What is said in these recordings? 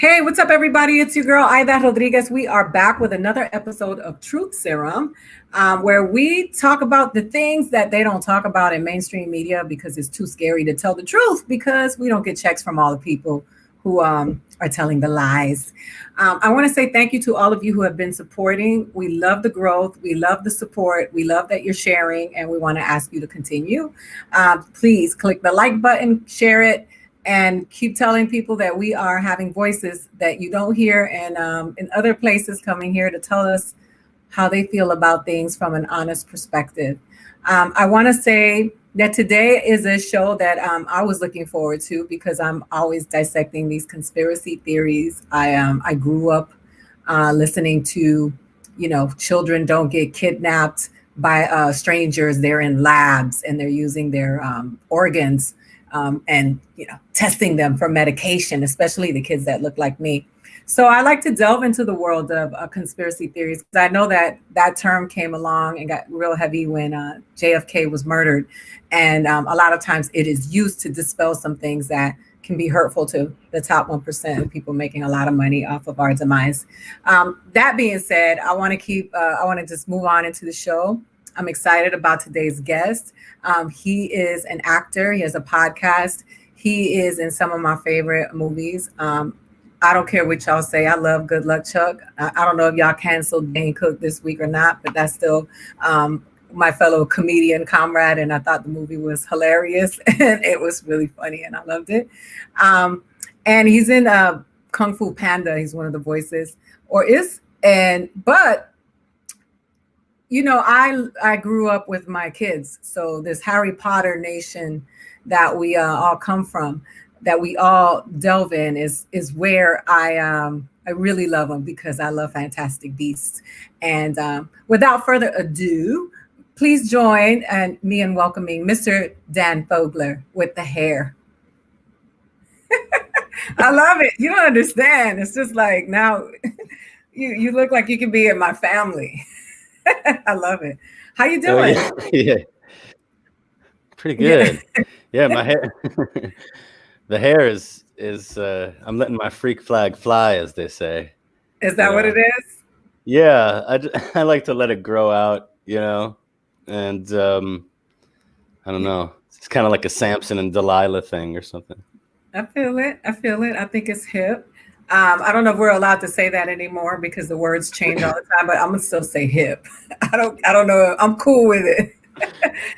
Hey, what's up, everybody? It's your girl, Aida Rodriguez. We are back with another episode of Truth Serum, where we talk about the things that they don't talk about in mainstream media because it's too scary to tell the truth because we don't get checks from all the people who are telling the lies. I want to say thank you to all of you who have been supporting. We love the growth. We love the support. We love that you're sharing, and we want to ask you to continue. Please click the like button, share it, and keep telling people that we are having voices that you don't hear and in other places coming here to tell us how they feel about things from an honest perspective. I want to say that today is a show that I was looking forward to because I'm always dissecting these conspiracy theories. I grew up listening to, children don't get kidnapped by strangers. They're in labs and they're using their organs and testing them for medication, especially the kids that look like me. So I like to delve into the world of conspiracy theories because I know that term came along and got real heavy when JFK was murdered. And a lot of times it is used to dispel some things that can be hurtful to the top 1% of people making a lot of money off of our demise. That being said, I want to just move on into the show. I'm excited about today's guest. He is an actor. He has a podcast. He is in some of my favorite movies. I don't care what y'all say. I love Good Luck Chuck. I don't know if y'all canceled Dane Cook this week or not, but that's still my fellow comedian comrade. And I thought the movie was hilarious and it was really funny and I loved it. And he's in Kung Fu Panda. He's one of the voices but I grew up with my kids. So this Harry Potter nation that we all come from, that we all delve in is where I really love them because I love Fantastic Beasts. And without further ado, please join me in welcoming Mr. Dan Fogler with the hair. I love it. You don't understand. It's just like now you look like you can be in my family. I love it. How you doing? Yeah. Pretty good. Yeah, my hair. The hair is I'm letting my freak flag fly, as they say. Is that what it is? Yeah, I like to let it grow out, and I don't know. It's kind of like a Samson and Delilah thing or something. I feel it. I think it's hip. I don't know if we're allowed to say that anymore because the words change all the time, but I'm gonna still say hip. I don't know. I'm cool with it.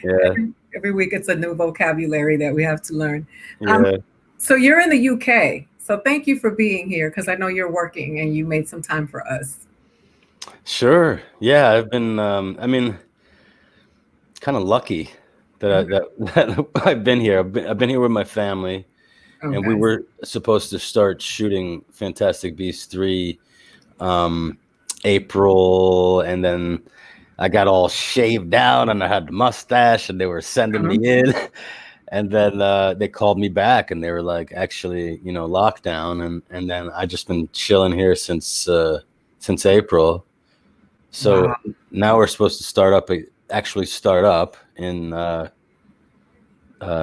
Yeah. Every week it's a new vocabulary that we have to learn. Yeah. So you're in the UK. So thank you for being here because I know you're working and you made some time for us. Sure. Yeah, I've been. Kind of lucky that I've been here. I've been here with my family. Oh, and guys. we were supposed to start shooting Fantastic Beasts 3 April, and then I got all shaved down and I had the mustache and they were sending me in. And then they called me back and they were like, actually, lockdown. And then I just been chilling here since April. So now we're supposed to start up in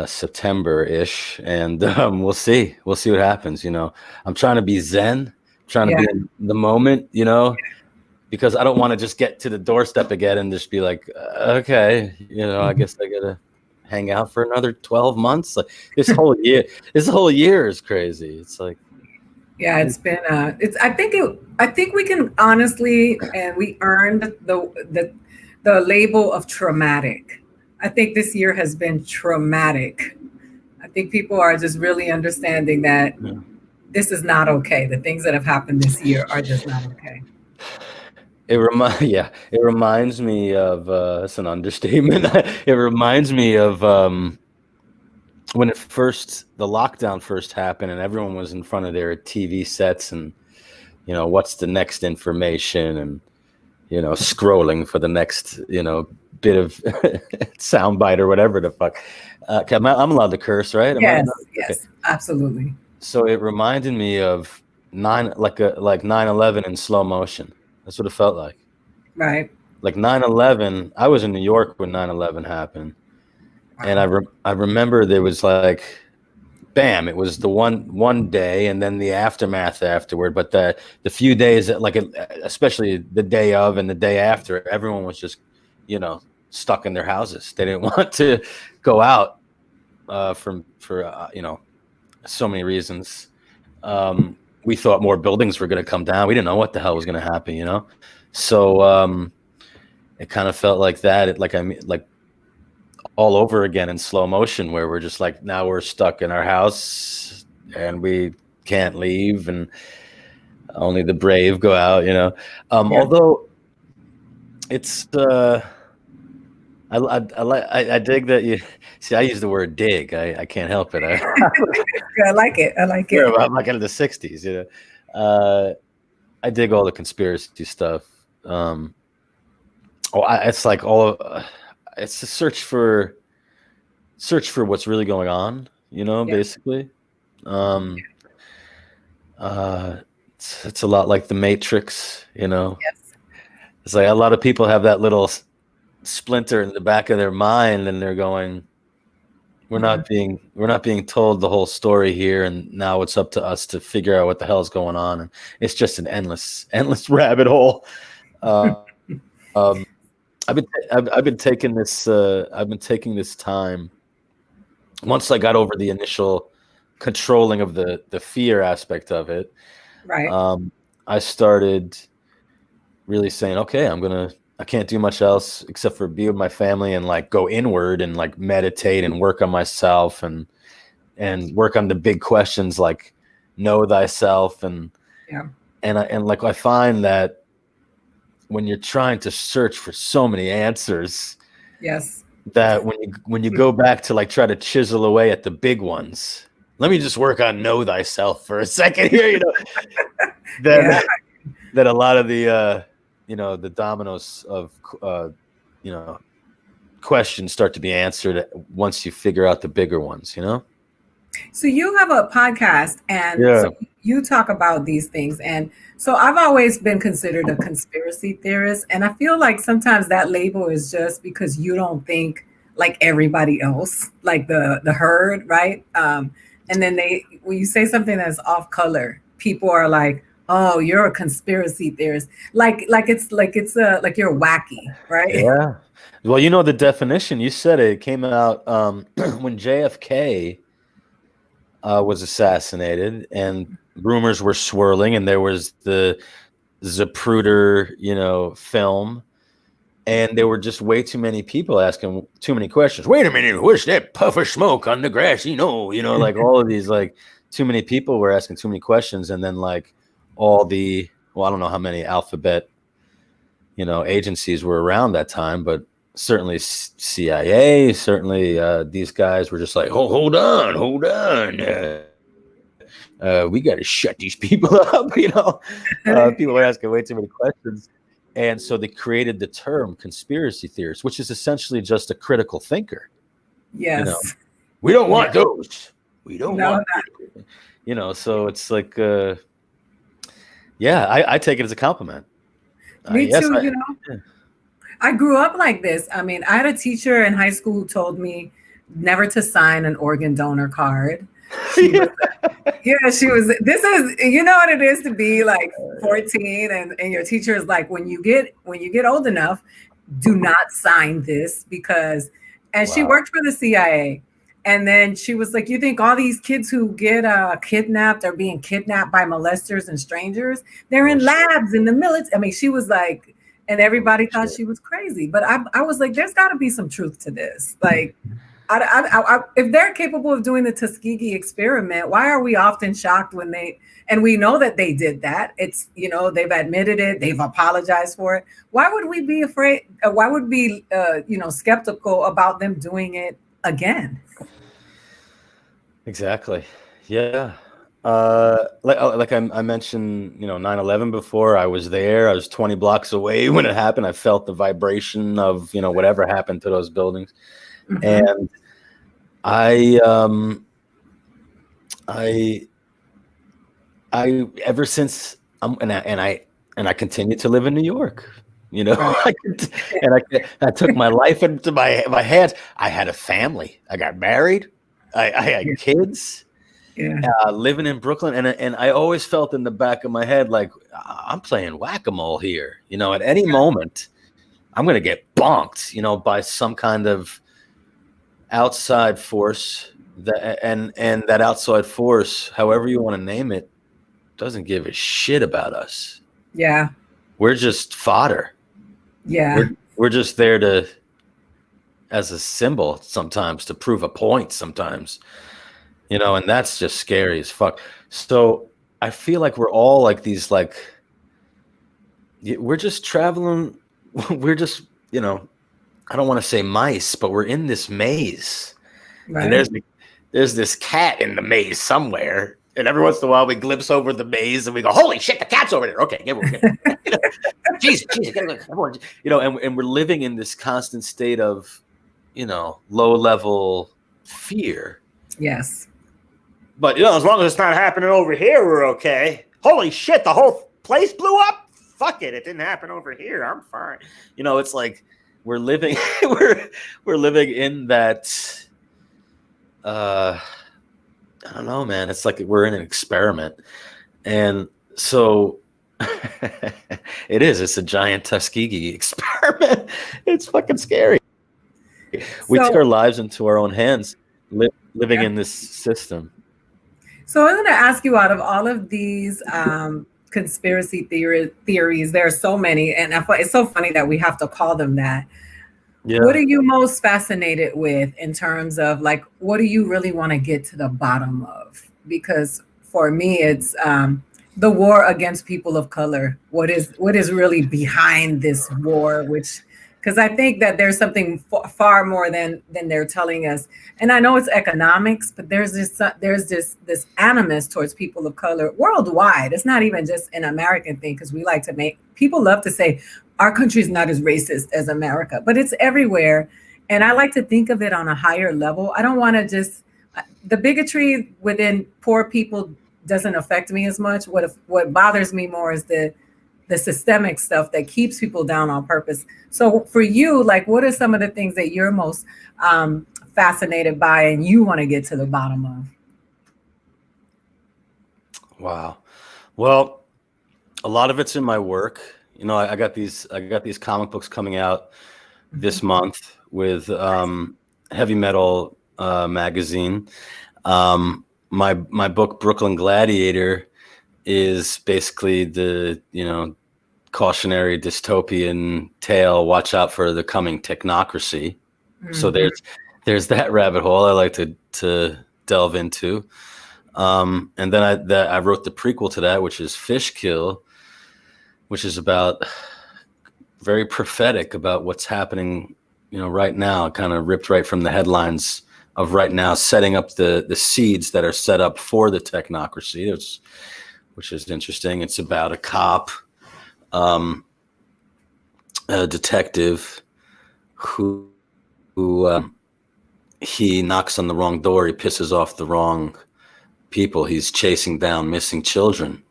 September-ish, and we'll see what happens. I'm trying to be zen, trying to be in the moment, because I don't want to just get to the doorstep again and just be like, okay, I guess I gotta hang out for another 12 months. Like this whole year is crazy. It's like, yeah, it's been I think we can honestly, and we earned the label of traumatic. I think this year has been traumatic. I think people are just really understanding that this is not okay. The things that have happened this year are just not okay. It reminds me of it's an understatement. It reminds me of when the lockdown first happened and everyone was in front of their TV sets and what's the next information and scrolling for the next bit of soundbite or whatever the fuck. I'm allowed to curse, right? Yes, yes, absolutely. So it reminded me of 9/11 in slow motion. That's what it felt like. Right. Like 9/11. I was in New York when 9/11 happened, and I remember there was like bam, it was the one day, and then the aftermath afterward. But the few days, like especially the day of and the day after, everyone was just, stuck in their houses. They didn't want to go out for so many reasons. We thought more buildings were going to come down. We didn't know what the hell was going to happen, So it kind of felt like that. Like all over again in slow motion, where we're just like, now we're stuck in our house and we can't leave, and only the brave go out. Although it's I dig that you see. I use the word dig. I can't help it. I like it. Yeah, I'm like in the '60s. I dig all the conspiracy stuff. It's like it's a search for what's really going on. Basically. It's a lot like the Matrix. Yes. It's like a lot of people have that little splinter in the back of their mind, and they're going, we're not being told the whole story here, and now it's up to us to figure out what the hell is going on. And it's just an endless rabbit hole. I've been taking this time. Once I got over the initial controlling of the fear aspect of it, right? I started really saying, okay, I can't do much else except for be with my family and like go inward and like meditate and work on myself and work on the big questions like know thyself and I find that when you're trying to search for so many answers, yes, that when you go back to like try to chisel away at the big ones, let me just work on know thyself for a second here, that a lot of the the dominoes of questions start to be answered once you figure out the bigger ones. So you have a podcast, and so you talk about these things, and so I've always been considered a conspiracy theorist, and I feel like sometimes that label is just because you don't think like everybody else, like the herd, right? And then when you say something that's off color, people are like, oh, you're a conspiracy theorist. Like it's like you're wacky, right? Yeah. Well, the definition, you said it came out when JFK was assassinated and rumors were swirling, and there was the Zapruder, film, and there were just way too many people asking too many questions. Wait a minute, what's that puff of smoke on the grass? Like all of these, like too many people were asking too many questions, and then like all the, I don't know how many alphabet, agencies were around that time, but certainly CIA, certainly these guys were just like, hold on. We got to shut these people up, people were asking way too many questions. And so they created the term conspiracy theorist, which is essentially just a critical thinker. Yes. We don't want those. We don't want those. So it's like, I take it as a compliment. Me too, I grew up like this. I mean, I had a teacher in high school who told me never to sign an organ donor card. She was, this is, what it is to be like 14 and your teacher is like, when you get old enough, do not sign this because, and she worked for the CIA. And then she was like, you think all these kids who get kidnapped are being kidnapped by molesters and strangers? They're in labs in the military. I mean, she was like, and everybody thought she was crazy. But I was like, there's got to be some truth to this. Like, if they're capable of doing the Tuskegee experiment, why are we often shocked when and we know that they did that. It's, they've admitted it. They've apologized for it. Why would we be afraid? Why would we, skeptical about them doing it again? Exactly. Yeah. Like I mentioned, 9/11 before. I was there. I was 20 blocks away when it happened. I felt the vibration of, whatever happened to those buildings. Mm-hmm. And I ever since I continue to live in New York. I took my life into my hands. I had a family. I got married. I had kids. Yeah. Living in Brooklyn, and I always felt in the back of my head like I'm playing whack-a-mole here. You know, at any moment I'm gonna get bonked. You know, by some kind of outside force and that outside force, however you want to name it, doesn't give a shit about us. Yeah. We're just fodder. Yeah. We're just there to as a symbol sometimes, to prove a point sometimes, you know, and that's just scary as fuck. So I feel like we're all like these, like, we're just traveling. We're just, you know, I don't want to say mice, but we're in this maze. Right. And there's this cat in the maze somewhere. And every once in a while we glimpse over the maze and we go, holy shit, the cat's over there. Okay, get Jesus, everyone, you know, and we're living in this constant state of, you know, low level fear. Yes. But, you know, as long as it's not happening over here, we're okay. Holy shit, the whole place blew up? Fuck it, it didn't happen over here. I'm fine. You know, it's like we're living we're living in that I don't know, man. It's like we're in an experiment. And so it is. It's a giant Tuskegee experiment. It's fucking scary. We took our lives into our own hands, living in this system. So I'm going to ask you, out of all of these conspiracy theories, there are so many, and it's so funny that we have to call them that. Yeah. What are you most fascinated with in terms of, like, what do you really want to get to the bottom of? Because for me, it's the war against people of color. What is really behind this war? Because I think that there's something far more than they're telling us. And I know it's economics, but there's this animus towards people of color worldwide. It's not even just an American thing, because people love to say our country is not as racist as America, but it's everywhere. And I like to think of it on a higher level. I don't want to the bigotry within poor people doesn't affect me as much. What bothers me more is the systemic stuff that keeps people down on purpose. So for you, like, what are some of the things that you're most fascinated by and you want to get to the bottom of? Wow. Well, a lot of it's in my work. You know, I got these comic books coming out this month with Heavy Metal magazine. My book Brooklyn Gladiator is basically the, you know, cautionary dystopian tale. Watch out for the coming technocracy. Mm-hmm. So there's that rabbit hole I like to delve into. And then I wrote the prequel to that, which is Fish Kill, which is very prophetic about what's happening, you know, right now, kind of ripped right from the headlines of right now, setting up the seeds that are set up for the technocracy, which is interesting. It's about a cop, a detective who he knocks on the wrong door. He pisses off the wrong people. He's chasing down missing children.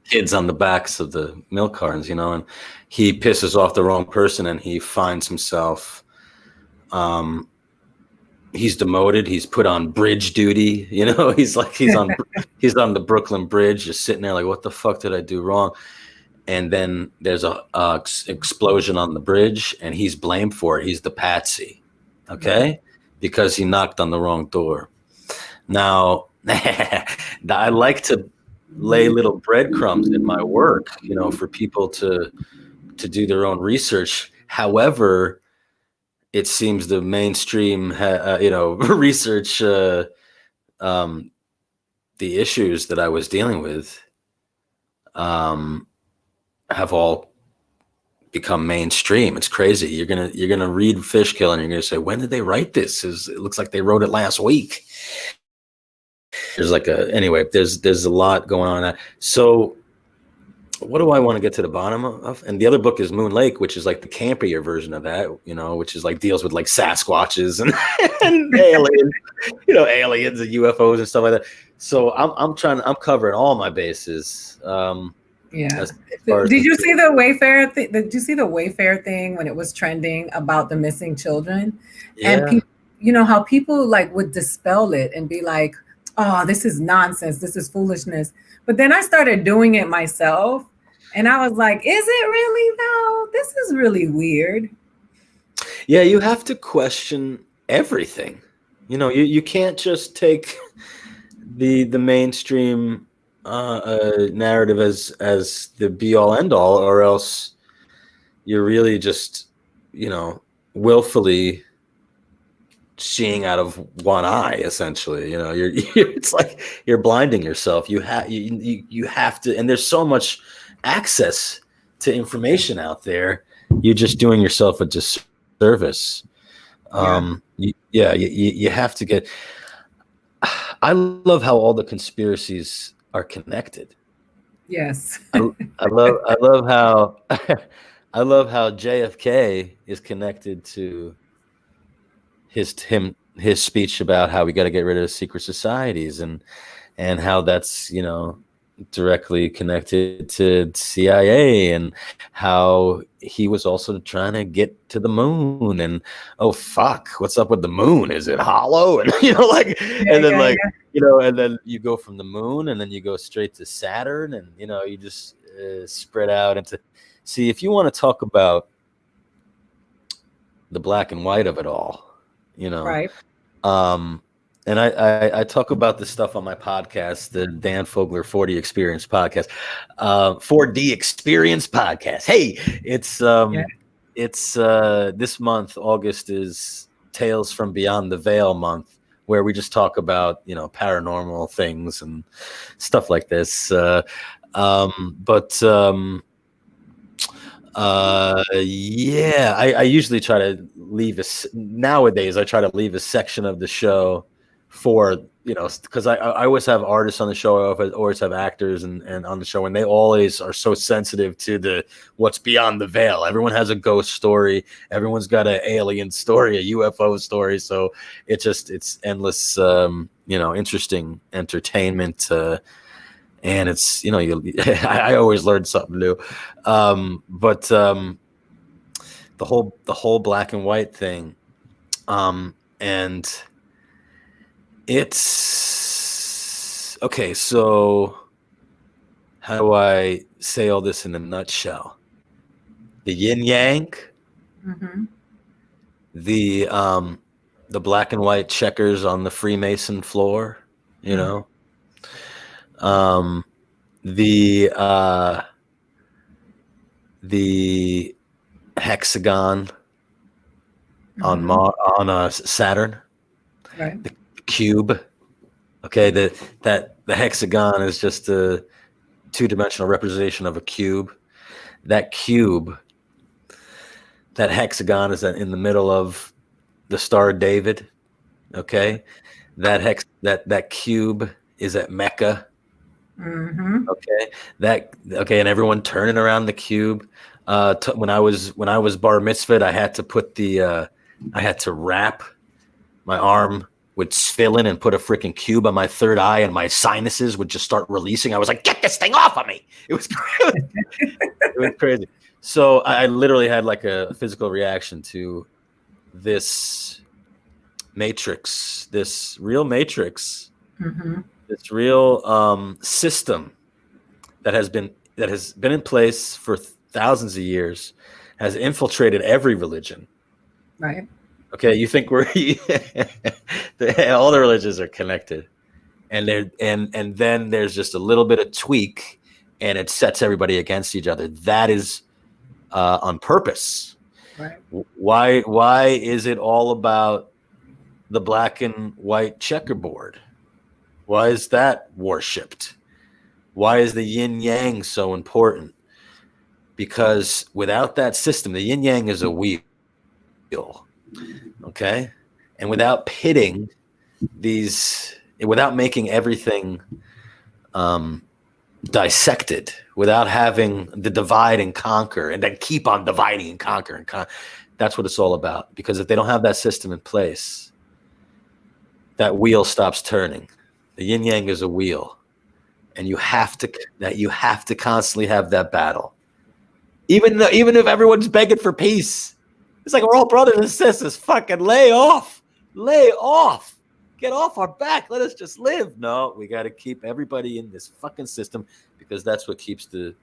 Kids on the backs of the milk cartons, you know, and he pisses off the wrong person and he finds himself, he's demoted. He's put on bridge duty. You know, he's on the Brooklyn Bridge, just sitting there like, what the fuck did I do wrong? And then there's a explosion on the bridge and he's blamed for it. He's the patsy. Okay. Because he knocked on the wrong door. Now I like to lay little breadcrumbs in my work, you know, for people to do their own research. However, it seems the mainstream, you know, research, the issues that I was dealing with, have all become mainstream. It's crazy. You're gonna read Fish Kill and you're gonna say, when did they write this? It looks like they wrote it last week. There's there's a lot going on. So what do I want to get to the bottom of? And the other book is Moon Lake, which is like the campier version of that, you know, which is like deals with like Sasquatches and aliens, you know, aliens and UFOs and stuff like that. So I'm covering all my bases. Yeah. Did you see the Wayfair thing? Did you see the Wayfair thing when it was trending about the missing children? Yeah. And you know, how people like would dispel it and be like, oh, this is nonsense, this is foolishness. But then I started doing it myself, and I was like, is it really though? This is really weird. Yeah, you have to question everything. You know, you can't just take the mainstream narrative as the be all end all, or else you're really just, you know, willfully seeing out of one eye, essentially. You know, it's like you're blinding yourself. You have to, and there's so much access to information out there. You're just doing yourself a disservice. You have to get. I love how all the conspiracies are connected. Yes. I love how I love how JFK is connected to his speech about how we got to get rid of secret societies, and how that's, you know, directly connected to CIA, and how he was also trying to get to the moon, and oh fuck, what's up with the moon? Is it hollow? And you know, like, and then you know, and then you go from the moon, and then you go straight to Saturn, and you know, you just spread out into. See, if you want to talk about the black and white of it all, you know, right. And I talk about this stuff on my podcast, the Dan Fogler 4D Experience podcast, 4D Experience podcast. Hey, it's this month, August, is Tales from Beyond the Veil month, where we just talk about, you know, paranormal things and stuff like this. I usually try to leave nowadays I try to leave a section of the show for, you know, because I always have artists on the show, I always have actors and on the show, and they always are so sensitive to the what's beyond the veil. Everyone has a ghost story, everyone's got an alien story, a UFO story, so it's endless, you know, interesting entertainment, and it's, you know, I always learn something new, but the whole black and white thing, and it's okay. So how do I say all this in a nutshell? The yin yang, the black and white checkers on the Freemason floor, you know, the hexagon on Saturn, Right. the cube. Okay, the hexagon is just a two-dimensional representation of a cube. That hexagon is in the middle of the Star of David. Okay, that cube is at Mecca. Okay, and everyone turning around the cube. When I was bar mitzvahed, I had to put I had to wrap my arm with Sphilin and put a freaking cube on my third eye, and my sinuses would just start releasing. I was like, get this thing off of me. It was crazy. It was crazy. So I literally had like a physical reaction to this matrix, this real matrix, this real system that has been in place for thousands of years, has infiltrated every religion. Right. Okay, you think all the religions are connected, and then there's just a little bit of tweak, and it sets everybody against each other. That is on purpose. Right. Why is it all about the black and white checkerboard? Why is that worshipped? Why is the yin yang so important? Because without that system, the yin yang is a wheel. Okay, and without pitting without making everything dissected, without having the divide and conquer, and then keep on dividing and conquer, that's what it's all about. Because if they don't have that system in place, that wheel stops turning. The yin yang is a wheel, and you have to constantly have that battle, even if everyone's begging for peace. It's like, we're all brothers and sisters. Fucking lay off. Lay off. Get off our back. Let us just live. No, we got to keep everybody in this fucking system because that's what keeps the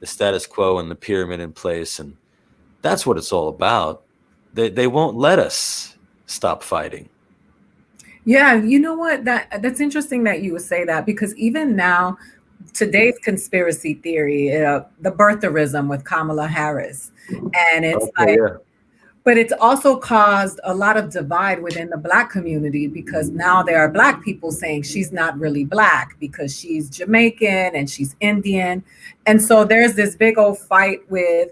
status quo and the pyramid in place. And that's what it's all about. They won't let us stop fighting. Yeah, you know what? That's interesting that you would say that, because even now, today's conspiracy theory, the birtherism with Kamala Harris, and it's Okay, like, yeah. but it's also caused a lot of divide within the Black community, because now there are Black people saying she's not really Black because she's Jamaican and she's Indian. And so there's this big old fight with,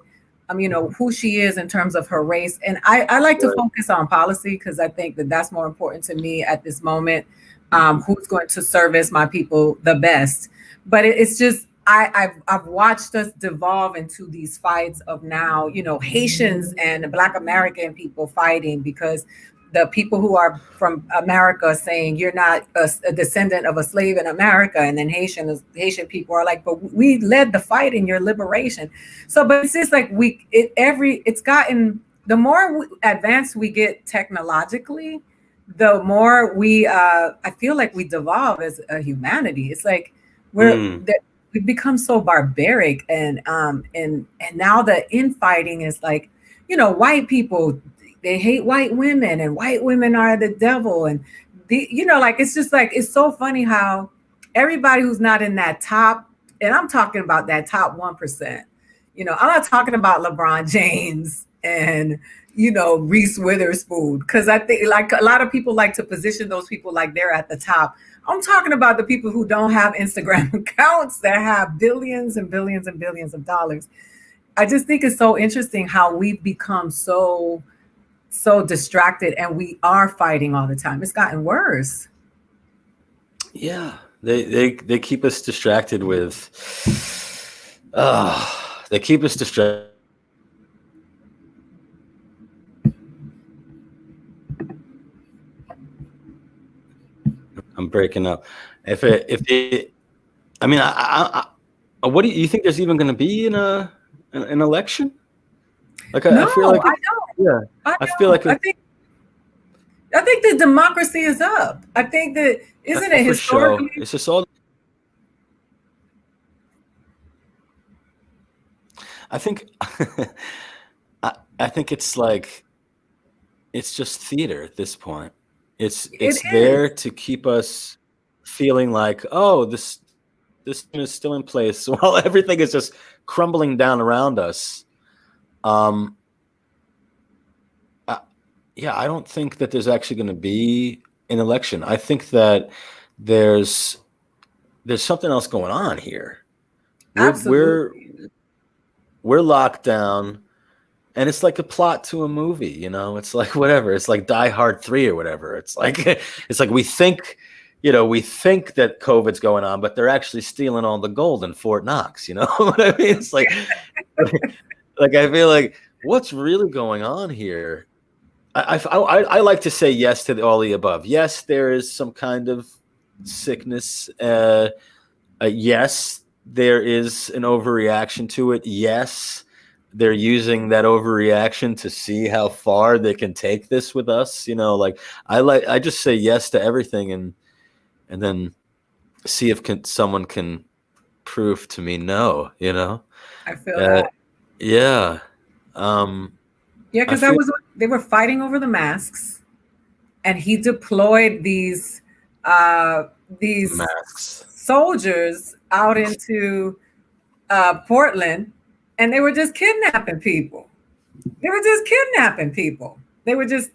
who she is in terms of her race. And I like to Right. focus on policy because I think that that's more important to me at this moment. Who's going to service my people the best? But it's just, I've watched us devolve into these fights of now, Haitians and Black American people fighting because the people who are from America saying you're not a descendant of a slave in America, and then Haitian people are like, but we led the fight in your liberation. So, but it's just like it's gotten, the more advanced we get technologically, the more I feel like we devolve as a humanity. It's like we've become so barbaric, and now the infighting is like, white people, they hate white women, and white women are the devil, and like, it's just like, it's so funny how everybody who's not in that top, and I'm talking about that top 1%, I'm not talking about LeBron James and Reese Witherspoon, because I think, like, a lot of people like to position those people like they're at the top. I'm talking about the people who don't have Instagram accounts that have billions and billions and billions of dollars. I just think it's so interesting how we've become so distracted, and we are fighting all the time. It's gotten worse. Yeah, they keep us distracted with. They keep us distracted. I'm breaking up. If I mean, what do you think? There's even going to be an election? Like, No, I feel like I don't. yeah, I feel like I think the democracy is up. I think that, isn't it historically? It's just all. I think I think it's like, it's just theater at this point. It's there to keep us feeling like, oh, this is still in place while everything is just crumbling down around us. Yeah, I don't think that there's actually going to be an election. I think that there's something else going on here. Absolutely. We're locked down, and it's like a plot to a movie. It's like whatever. It's like Die Hard 3 or whatever. It's like we think. We think that COVID's going on, but they're actually stealing all the gold in Fort Knox. You know what I mean? It's like, like, I feel like, what's really going on here? I like to say yes to all the above. Yes, there is some kind of sickness. Yes, there is an overreaction to it. Yes, they're using that overreaction to see how far they can take this with us. Like, I just say yes to everything, and then see if someone can prove to me no. I feel that. Yeah. Yeah, because they were fighting over the masks, and he deployed these masks soldiers out into Portland, and they were just kidnapping people. They were just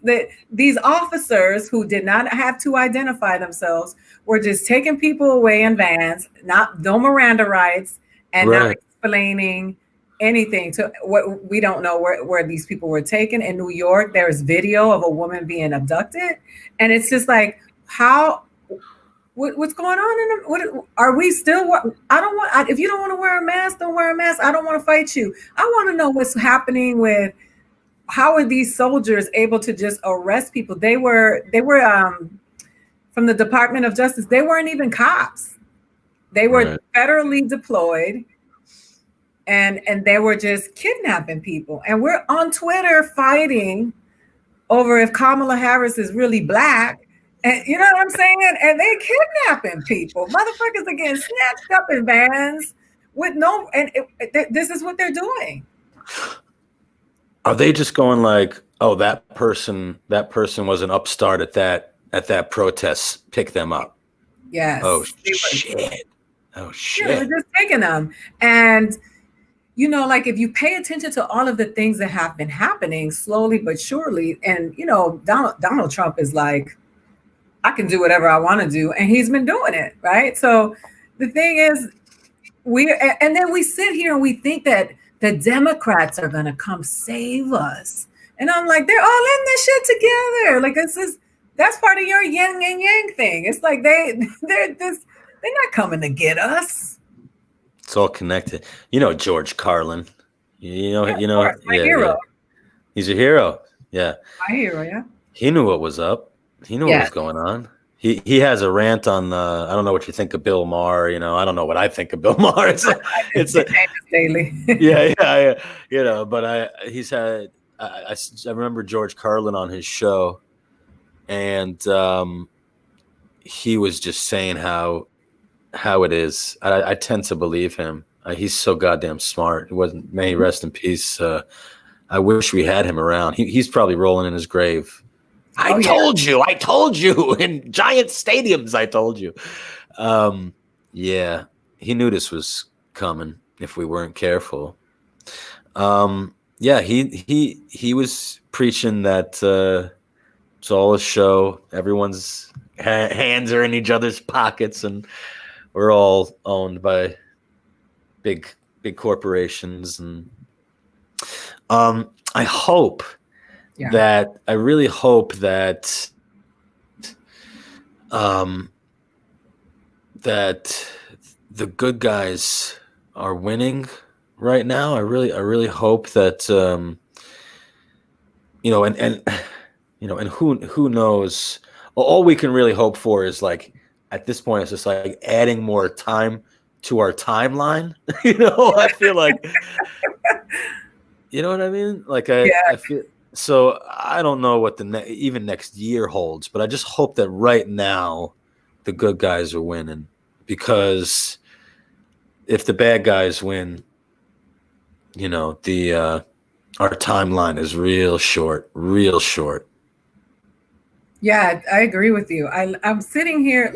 these officers who did not have to identify themselves were just taking people away in vans, no Miranda rights, and not explaining anything to what we don't know where these people were taken. In New York, there's video of a woman being abducted, and it's just like, what's going on what are we still? If you don't want to wear a mask, don't wear a mask. I don't want to fight you. I want to know what's happening with. How are these soldiers able to just arrest people? They were from the Department of Justice. They weren't even cops. They were federally deployed, and they were just kidnapping people. And we're on Twitter fighting over if Kamala Harris is really black. And you know what I'm saying? And they kidnapping people. Motherfuckers are getting snatched up in vans with no, and this is what they're doing. Are they just going like, oh, that person was an upstart at that protest, pick them up? Yes. Oh shit. Oh shit. Yeah, they're just taking them. And you know, like if you pay attention to all of the things that have been happening slowly but surely, and you know, Donald Trump is like, I can do whatever I want to do, and he's been doing it, right? So the thing is, and then we sit here and we think that the Democrats are gonna come save us, and I'm like, they're all in this shit together. Like that's part of your yin and yang thing. It's like they're not coming to get us. It's all connected. You know George Carlin. My hero. Yeah. He's a hero. Yeah. My hero, yeah. He knew what was up. He knew what was going on. He has a rant on I don't know what you think of Bill Maher. You know, I don't know what I think of Bill Maher. It's daily. yeah. You know, but he's had. I remember George Carlin on his show, and he was just saying how it is. I tend to believe him. He's so goddamn smart. He wasn't. May he rest in peace. I wish we had him around. He's probably rolling in his grave. I told you in giant stadiums. I told you. Yeah, he knew this was coming if we weren't careful. Yeah, he was preaching that it's all a show. Everyone's hands are in each other's pockets, and we're all owned by big corporations. And I hope. Yeah. I really hope that that the good guys are winning right now. I really hope that and who knows. All we can really hope for is like at this point it's just like adding more time to our timeline. I feel like you know what I mean? Like I feel. So I don't know what even next year holds, but I just hope that right now the good guys are winning, because if the bad guys win, our timeline is real short. Yeah, I agree with you. I'm sitting here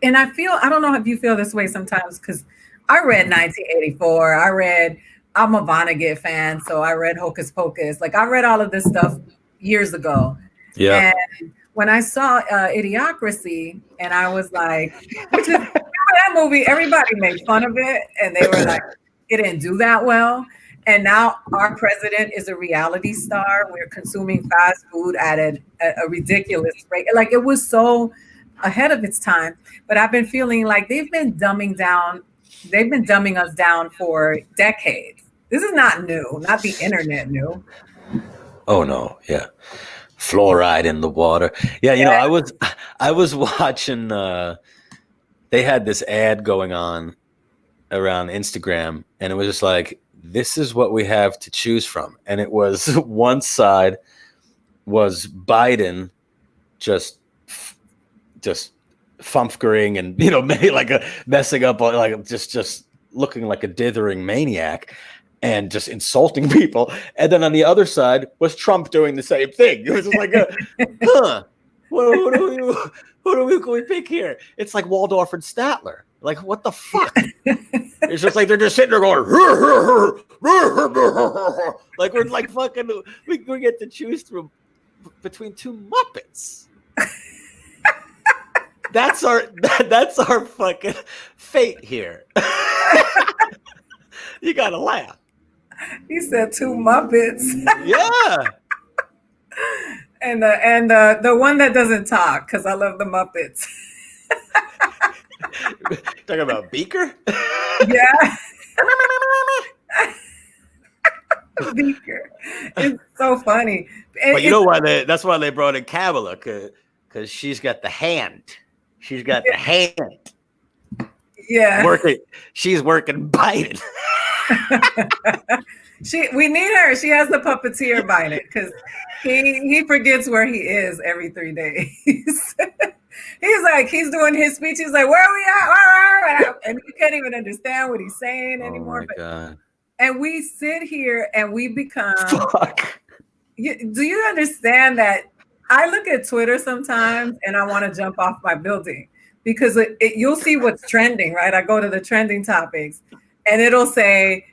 and I don't know if you feel this way sometimes, because I read 1984. I'm a Vonnegut fan, so I read Hocus Pocus. Like I read all of this stuff years ago. Yeah. And when I saw Idiocracy, and I was like, remember that movie? Everybody made fun of it, and they were like, it didn't do that well. And now our president is a reality star. We're consuming fast food at a ridiculous rate. Like it was so ahead of its time. But I've been feeling like they've been dumbing us down for decades. This is not new, not the internet new. Oh no, yeah. Fluoride in the water. Yeah, I was watching they had this ad going on around Instagram, and it was just like, this is what we have to choose from. And it was one side was Biden just fumfkering and messing up, like just looking like a dithering maniac and just insulting people. And then on the other side was Trump doing the same thing. It was just like who do we pick here? It's like Waldorf and Statler. Like, what the fuck? It's just like they're just sitting there going like we're like fucking we get to choose between two Muppets. That's our fucking fate here. You gotta laugh. He said two Muppets. Yeah. And the one that doesn't talk, because I love the Muppets. Talking about Beaker? Yeah. Beaker. It's so funny. But you know why that's why they brought in Kamala, because she's got the hand. She's got the hand. Yeah. She's working Biden. We need her. She has the puppeteer by it because he forgets where he is every 3 days. He's like, he's doing his speech. He's like, where are we at? And you can't even understand what he's saying anymore. Oh my God. And we sit here and we become. Fuck. Do you understand that? I look at Twitter sometimes and I want to jump off my building because you'll see what's trending, right? I go to the trending topics and it'll say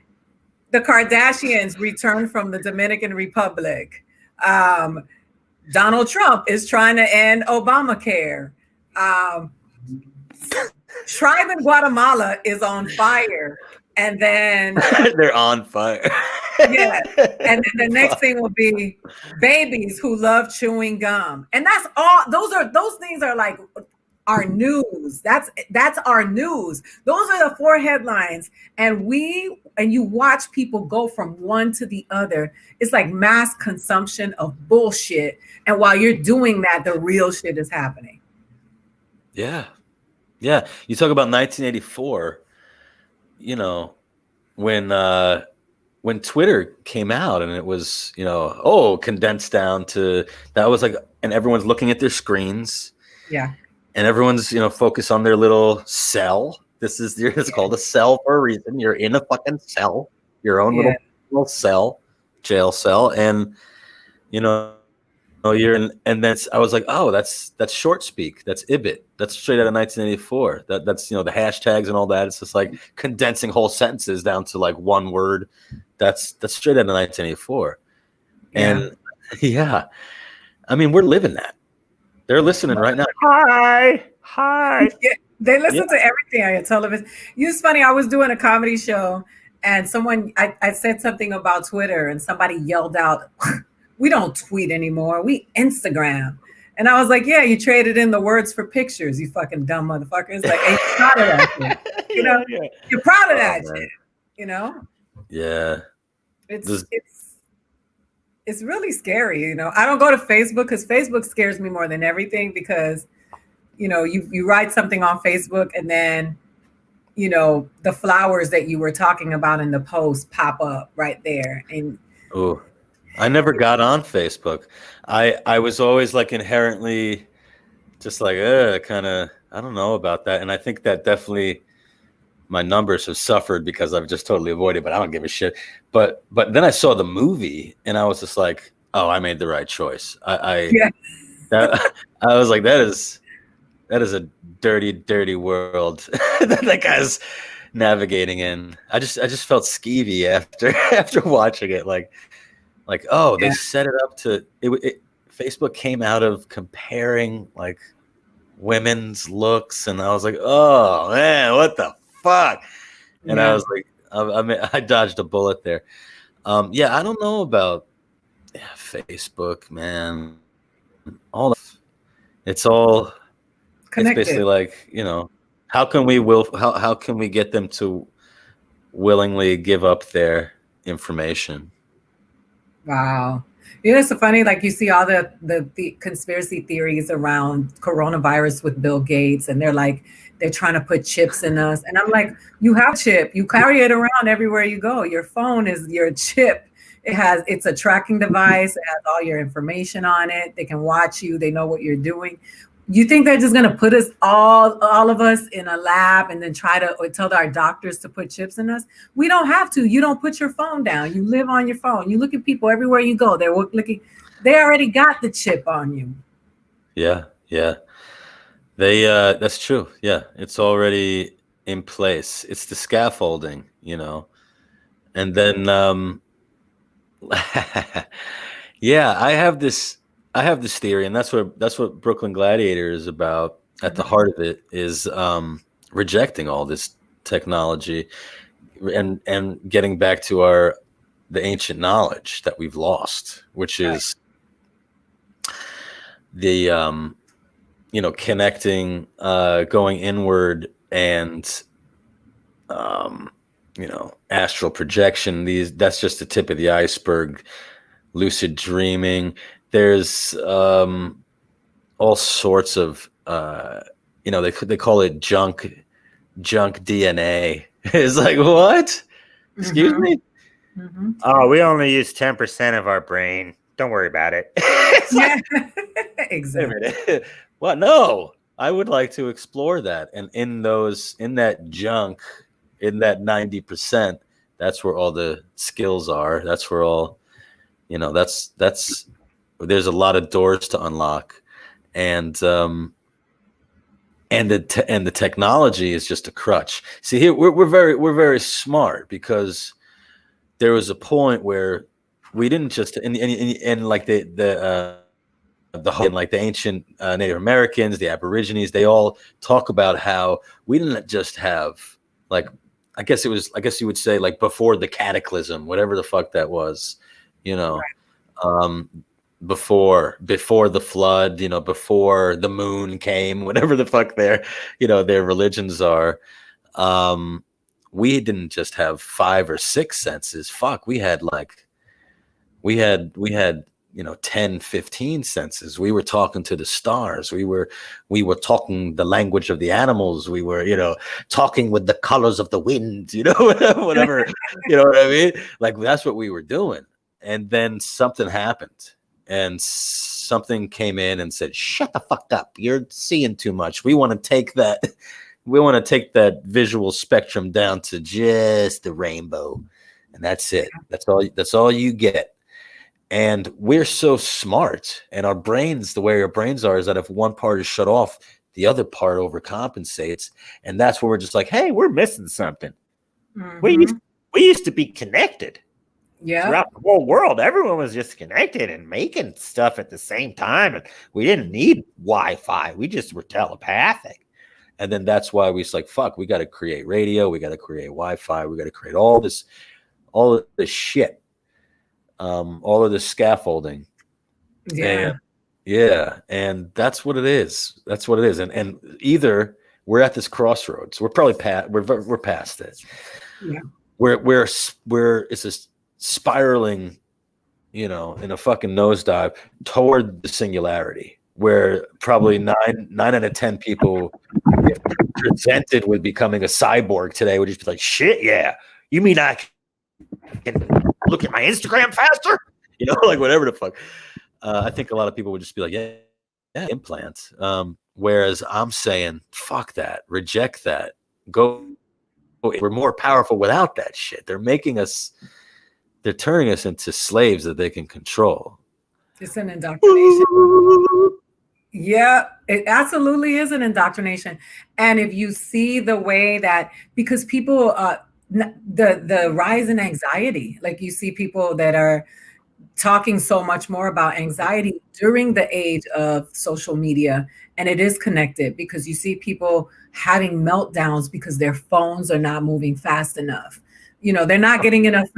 the Kardashians return from the Dominican Republic. Donald Trump is trying to end Obamacare. Tribe in Guatemala is on fire. And then they're on fire. Yeah. And then the next thing will be babies who love chewing gum. And that's all. Those things are like our news. That's our news. Those are the 4 headlines. And you watch people go from one to the other. It's like mass consumption of bullshit. And while you're doing that, the real shit is happening. Yeah. Yeah. You talk about 1984, you know, when Twitter came out and it was, you know, condensed down to that was like, and everyone's looking at their screens. Yeah. And everyone's, you know, focused on their little cell. It's called a cell for a reason. You're in a fucking cell, your own little cell, jail cell. And, you know, you're in, and then I was like, oh, that's short speak. That's IBIT. That's straight out of 1984. That's, you know, the hashtags and all that. It's just like condensing whole sentences down to like one word. That's straight out of 1984. Yeah. And yeah, I mean, we're living that. They're listening right now. Hi. Yeah, they listen to everything on your television. It's funny. I was doing a comedy show and I said something about Twitter and somebody yelled out, we don't tweet anymore. We Instagram. And I was like, yeah, you traded in the words for pictures, you fucking dumb motherfuckers. Like, hey, you're proud of that shit. You know, you're proud of that shit. You know? Yeah. It's really scary, you know. I don't go to Facebook because Facebook scares me more than everything because, you know, you write something on Facebook and then, you know, the flowers that you were talking about in the post pop up right there. And I never got on Facebook. I was always like inherently just like, kind of, I don't know about that. And I think that definitely my numbers have suffered because I've just totally avoided, but I don't give a shit. But then I saw the movie and I was just like, oh, I made the right choice. I was like, that is a dirty, dirty world that guy's navigating in. I just felt skeevy after watching it. Like, they set it up to it. Facebook came out of comparing like women's looks, and I was like, oh man, what the fuck? And I was like, I dodged a bullet there. I don't know about Facebook, man. It's all connected. It's basically like, you know, how can we get them to willingly give up their information? Wow. You know, it's so funny. Like you see all the conspiracy theories around coronavirus with Bill Gates, and they're trying to put chips in us. And I'm like, you have a chip. You carry it around everywhere you go. Your phone is your chip. It's a tracking device. It has all your information on it. They can watch you. They know what you're doing. You think they're just going to put us all of us in a lab and then tell our doctors to put chips in us? We don't have to. You don't put your phone down. You live on your phone. You look at people everywhere you go. They're looking. They already got the chip on you. Yeah. That's true. Yeah. It's already in place. It's the scaffolding, you know. And then I have this theory, and that's what Brooklyn Gladiator is about. At the heart of it is rejecting all this technology and getting back to the ancient knowledge that we've lost, which is the connecting, going inward, and astral projection. That's just the tip of the iceberg. Lucid dreaming. There's all sorts of they call it junk DNA. It's like, what? Excuse me? Oh, we only use 10% of our brain. Don't worry about it. Yeah, exactly. Well, no, I would like to explore that. And in that junk, in that 90%, that's where all the skills are. That's where all, that's there's a lot of doors to unlock. And the technology is just a crutch. See, here we're very smart, because there was a point where we didn't just and like the ancient Native Americans, the Aborigines, they all talk about how we didn't just have, like, I guess you would say, like, before the cataclysm, whatever the fuck that was, before the flood, before the moon came, whatever the fuck their religions are. We didn't just have 5 or 6 senses. Fuck, we had 10, 15 senses. We were talking to the stars. We were talking the language of the animals. We were, talking with the colors of the wind, whatever, you know what I mean? Like, that's what we were doing. And then something happened, and something came in and said, shut the fuck up. You're seeing too much. We want to take that visual spectrum down to just the rainbow. And that's it. That's all you get. And we're so smart, and our brains, the way our brains are, is that if one part is shut off, the other part overcompensates. And that's where we're just like, hey, we're missing something. We used to be connected. Yeah. Throughout the whole world, everyone was just connected and making stuff at the same time. And we didn't need Wi-Fi. We just were telepathic. And then that's why we was like, fuck, we got to create radio. We got to create Wi-Fi. We got to create all of this shit. All of this scaffolding. And that's what it is. And either we're at this crossroads. We're probably we're past it. Yeah. We're it's a spiraling, in a fucking nosedive toward the singularity, where probably 9 out of 10 people, if presented with becoming a cyborg today, would just be like, shit, yeah. You mean I can look at my Instagram faster? Like, whatever the fuck. I think a lot of people would just be like, yeah, implants. Whereas I'm saying, fuck that, reject that, go. We're more powerful without that shit. They're turning us into slaves that they can control. It's an indoctrination. Yeah, it absolutely is an indoctrination. And if you see the way that, because people, the rise in anxiety, like, you see people that are talking so much more about anxiety during the age of social media, and it is connected, because you see people having meltdowns because their phones are not moving fast enough. They're not getting enough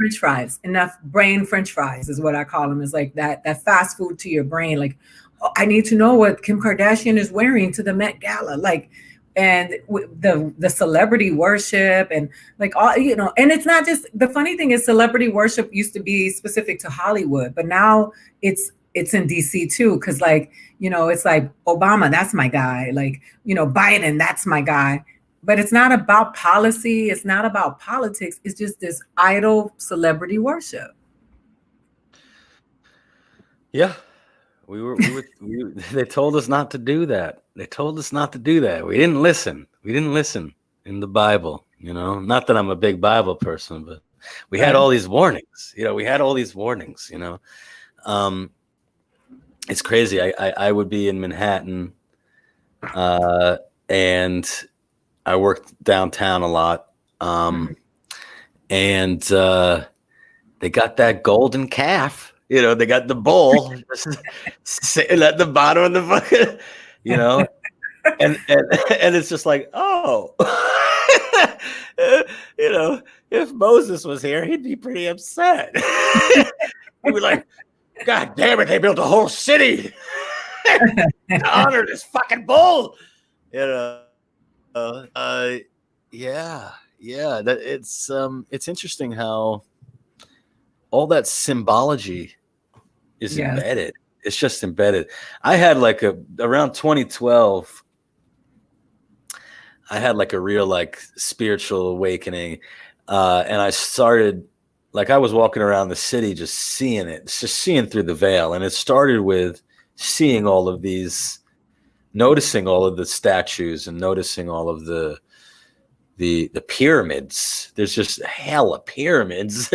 enough brain French fries is what I call them. Is like that fast food to your brain. Like, oh, I need to know what Kim Kardashian is wearing to the Met Gala. Like, and the celebrity worship, and like, all, and it's not just, the funny thing is, celebrity worship used to be specific to Hollywood, but now it's in DC too. Cause like, it's like Obama, that's my guy. Like, Biden, that's my guy. But it's not about policy. It's not about politics. It's just this idol celebrity worship. Yeah. They told us not to do that. We didn't listen. In the Bible, not that I'm a big Bible person, but we had all these warnings, it's crazy. I would be in Manhattan, and I worked downtown a lot. And they got that golden calf. They got the bull sitting at the bottom of the bucket, and it's just like, oh, if Moses was here, he'd be pretty upset. He'd be like, God damn it, they built a whole city to honor this fucking bull. That it's interesting how all that symbology is embedded. It's just embedded. I had like around 2012, I had like a real like spiritual awakening, and I started like I was walking around the city just seeing it, just seeing through the veil. And it started with seeing all of these, noticing all of the statues and noticing all of the pyramids. There's just hella pyramids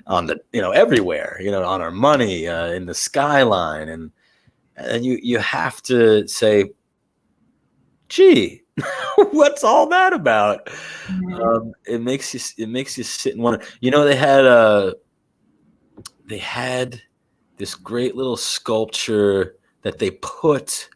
on the, everywhere, on our money, in the skyline. And you have to say, gee, what's all that about? Mhm. It makes you sit and wonder. They had this great little sculpture that they put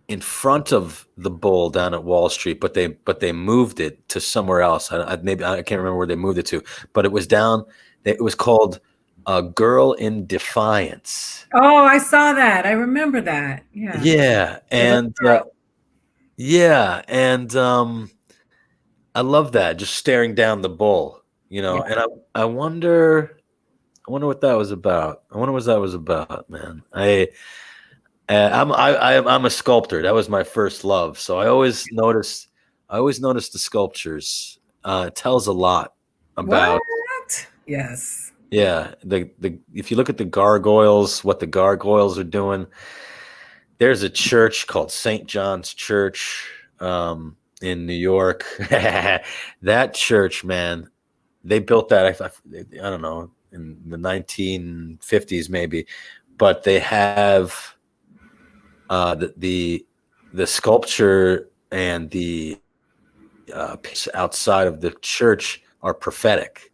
in front of the bull down at Wall Street, but they moved it to somewhere else. I can't remember where they moved it to, but it was down. It was called "A Girl in Defiance." Oh, I saw that. I remember that. Yeah. Yeah, and I love that, just staring down the bull, Yeah. And I wonder what that was about. I wonder what that was about, man. I'm a sculptor. That was my first love. So I always notice the sculptures. It tells a lot about. What? Yes. Yeah, if you look at the gargoyles, what the gargoyles are doing. There's a church called St. John's Church in New York. That church, man, they built that. I don't know, in the 1950s maybe, but they have the sculpture and the outside of the church are prophetic.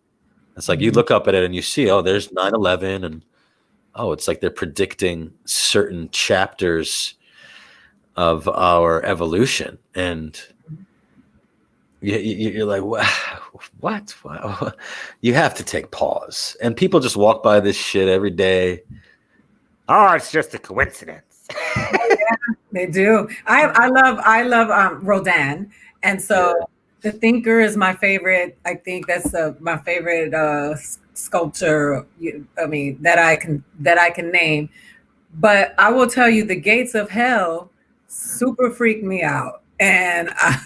It's like you look up at it and you see, oh, there's 9/11, and oh, it's like they're predicting certain chapters of our evolution, and you're like, what? Wow. You have to take pause, and people just walk by this shit every day. Oh, it's just a coincidence. They do. I love Rodin, and so the Thinker is my favorite. I think that's my favorite sculpture. That I can name. But I will tell you, the Gates of Hell super freaked me out, and I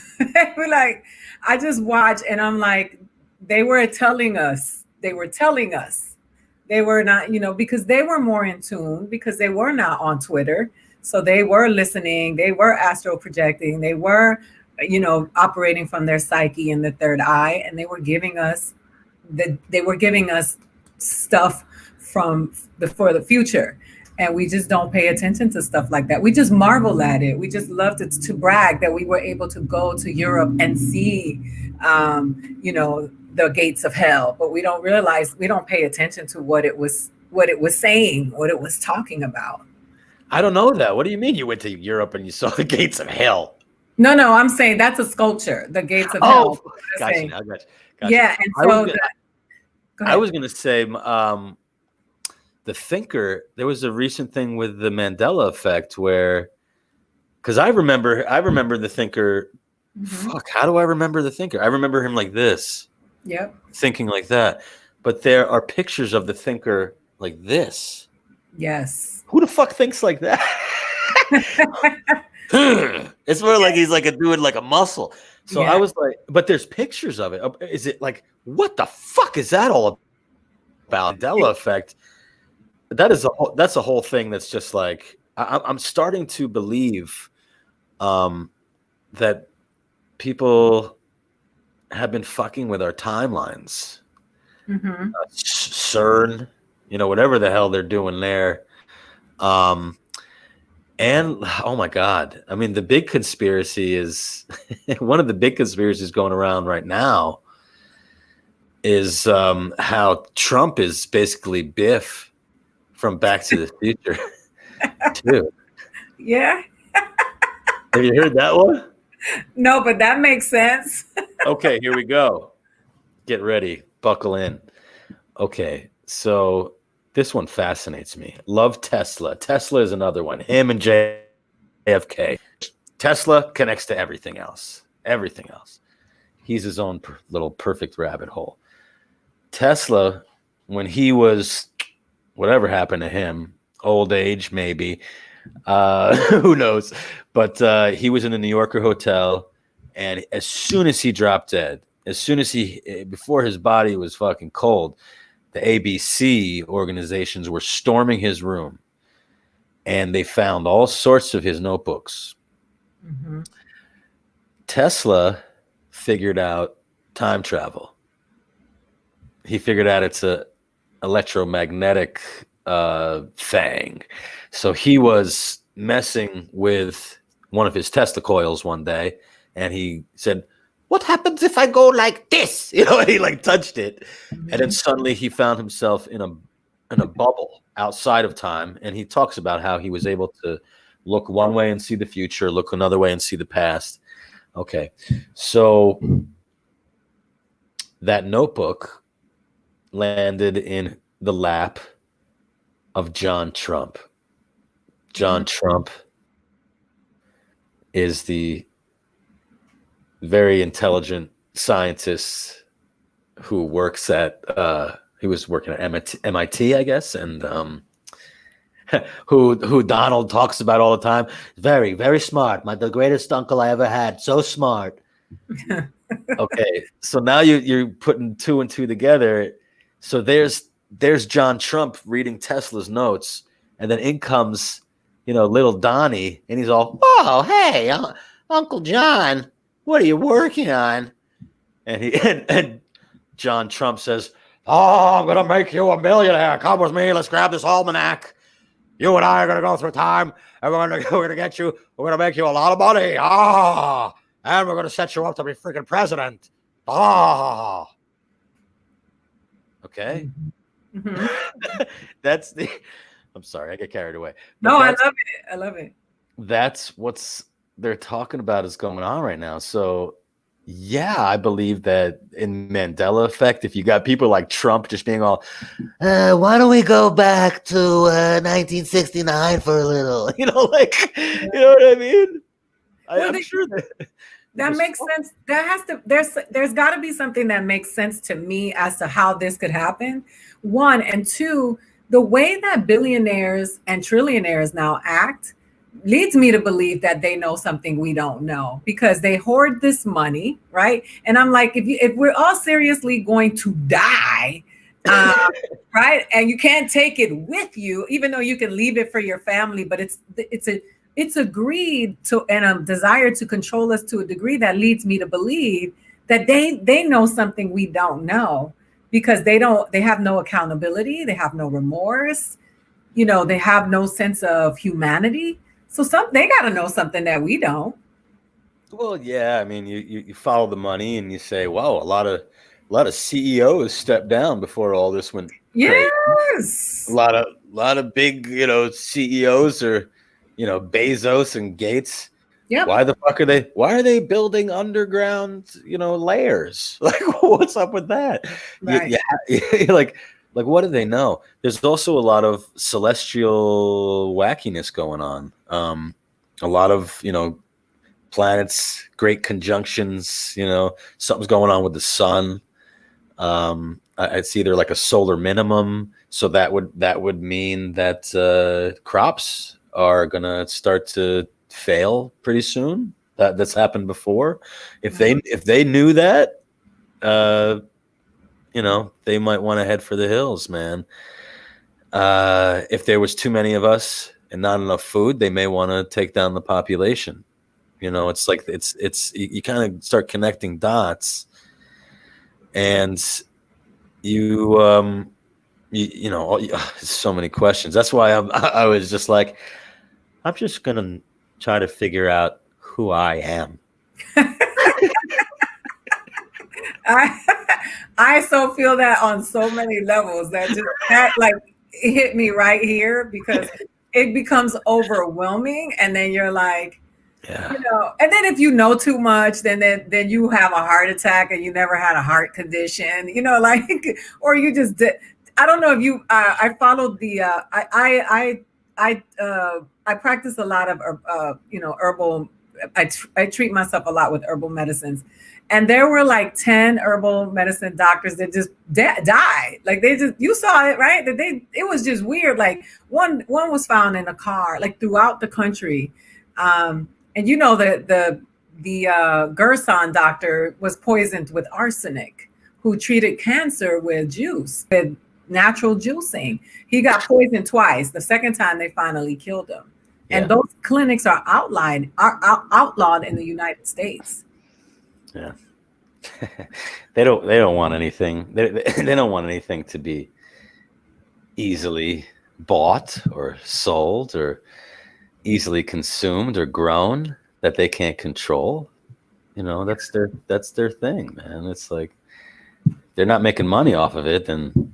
just watch, and I'm like, they were telling us. They were not, because they were more in tune, because they were not on Twitter. So they were listening, they were astral projecting, they were, operating from their psyche in the third eye, and they were giving us stuff for the future. And we just don't pay attention to stuff like that. We just marvel at it. We just love to brag that we were able to go to Europe and see, the gates of hell, but we don't pay attention to what it was saying, what it was talking about. I don't know that. What do you mean you went to Europe and you saw the gates of hell? No, I'm saying that's a sculpture, the gates of hell. Gotcha. Gotcha. Yeah, and so I was going to say, the Thinker. There was a recent thing with the Mandela effect because I remember the Thinker. Mm-hmm. Fuck, how do I remember the Thinker? I remember him like this. Yep. Thinking like that, but there are pictures of the Thinker like this. Yes. Who the fuck thinks like that? It's more like he's like doing like a muscle. So I was like, but there's pictures of it. Is it like, what the fuck is that all about? Mandela effect. That's a whole thing. That's just like I'm starting to believe that people have been fucking with our timelines. Mm-hmm. CERN, whatever the hell they're doing there. And oh my God, I mean, the big conspiracy is one of the big conspiracies going around right now is how Trump is basically Biff from Back to the Future too. Yeah. Have you heard that one? No, but that makes sense. Okay, here we go. Get ready. Buckle in. Okay, so this one fascinates me. Love Tesla. Tesla is another one. Him and JFK. Tesla connects to everything else. Everything else. He's his own little perfect rabbit hole. Tesla, when he was, whatever happened to him, old age maybe, who knows? But he was in the New Yorker hotel, and as soon as he dropped dead, before his body was fucking cold, the ABC organizations were storming his room, and they found all sorts of his notebooks. Mm-hmm. Tesla figured out time travel. He figured out it's a electromagnetic thing. So he was messing with one of his Tesla coils one day, and he said, "What happens if I go like this?" You know, and he like touched it, and then suddenly he found himself in a bubble outside of time. And he talks about how he was able to look one way and see the future, look another way and see the past. Okay, so that notebook landed in the lap of John Trump. John Trump is the very intelligent scientist who works at he was working at MIT, I guess, and who Donald talks about all the time. Very, very smart. The greatest uncle I ever had. So smart. Okay, so now you're putting two and two together. So there's John Trump reading Tesla's notes, and then in comes, little Donnie, and he's all, "Oh, hey, Uncle John, what are you working on?" And and John Trump says, "Oh, I'm gonna make you a millionaire. Come with me. Let's grab this almanac. You and I are gonna go through time, and we're gonna get you. We're gonna make you a lot of money. And we're gonna set you up to be freaking president. Okay." Mm-hmm. That's the. I'm sorry, I get carried away. No, I love it. I love it. That's what's they're talking about is going on right now. So, yeah, I believe that in Mandela effect, if you got people like Trump just being all, "Why don't we go back to 1969 for a little?" You know what I mean? I'm sure that makes sense. There's got to be something that makes sense to me as to how this could happen. One, and two, the way that billionaires and trillionaires now act leads me to believe that they know something we don't know, because they hoard this money, right? And I'm like, if we're all seriously going to die, right, and you can't take it with you, even though you can leave it for your family, but it's a greed to and a desire to control us to a degree that leads me to believe that they know something we don't know, because they have no accountability, they have no remorse, they have no sense of humanity. So they got to know something that we don't. Well, yeah, I mean, you follow the money and you say, "Wow, a lot of CEOs stepped down before all this went crazy." Yes, A lot of big CEOs are Bezos and Gates. yeah. Why the fuck why are they building underground layers? Like, what's up with that? Right. Like what do they know? There's also a lot of celestial wackiness going on. A lot of planets, great conjunctions. Something's going on with the sun. It's either like a solar minimum, so that would mean that crops are gonna start to fail pretty soon. That's happened before. If they knew that, they might want to head for the hills, man. If there was too many of us and not enough food, they may want to take down the population. It's like it's you kind of start connecting dots, and so many questions. That's why I was just like, I'm just gonna try to figure out who I am. I so feel that on so many levels, that like hit me right here, because it becomes overwhelming, and then you're like, yeah. And then if you know too much, then you have a heart attack and you never had a heart condition, like, or you just did. I don't know if you. I followed the. I practice a lot of herbal. I treat myself a lot with herbal medicines, and there were like 10 herbal medicine doctors that just died. Like you saw it, right? It was just weird. Like one was found in a car, like throughout the country. And the Gerson doctor was poisoned with arsenic, who treated cancer with juice, with natural juicing. He got poisoned twice. The second time they finally killed him. And those clinics are outlawed in the United States. Yeah. They don't want anything. They don't want anything to be easily bought or sold or easily consumed or grown that they can't control. You know, that's their thing, man. It's like they're not making money off of it, then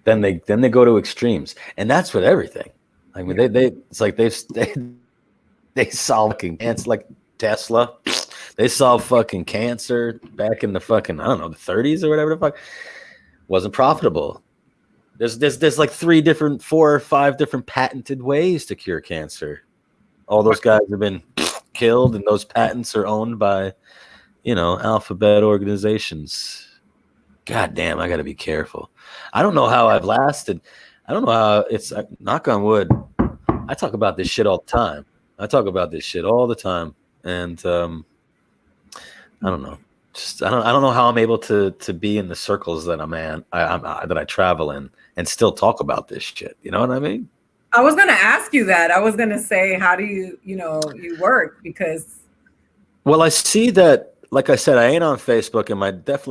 they go to extremes, and that's with everything. I mean, it's like they solve fucking cancer, like Tesla. They solved fucking cancer back in the fucking, I don't know, the 30s or whatever the fuck. Wasn't profitable. There's like 4 or 5 different patented ways to cure cancer. All those guys have been killed, and those patents are owned by, alphabet organizations. God damn, I got to be careful. I don't know how I've lasted. I don't know how it's, knock on wood. I talk about this shit all the time. And I don't know. I don't know how I'm able to be in the circles that that I travel in and still talk about this shit. You know what I mean? I was going to ask you that. I was going to say, how do you you work? Because, well, I see that, like I said, I ain't on Facebook, and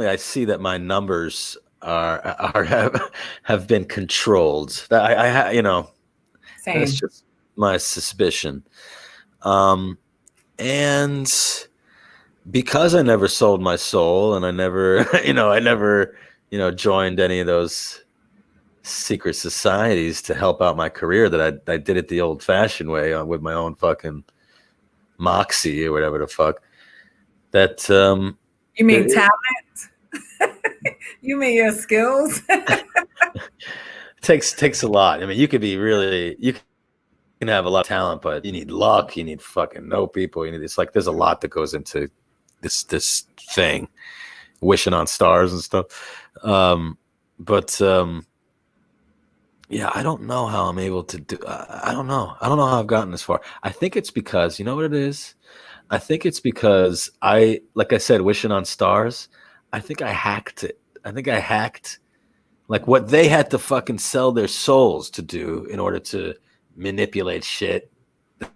I see that my numbers have been controlled. That same. That's just my suspicion. And because I never sold my soul, and I never joined any of those secret societies to help out my career, that I did it the old fashioned way with my own fucking moxie or whatever the fuck. That you mean talent? You mean your skills? takes a lot. I mean, you can have a lot of talent, but you need luck. You need fucking know people. It's like there's a lot that goes into this thing, wishing on stars and stuff. Yeah, I don't know how I'm able to do. I don't know how I've gotten this far. I think it's because, you know what it is? I think it's because like I said, wishing on stars. I think I hacked it. Like what they had to fucking sell their souls to do in order to manipulate shit, the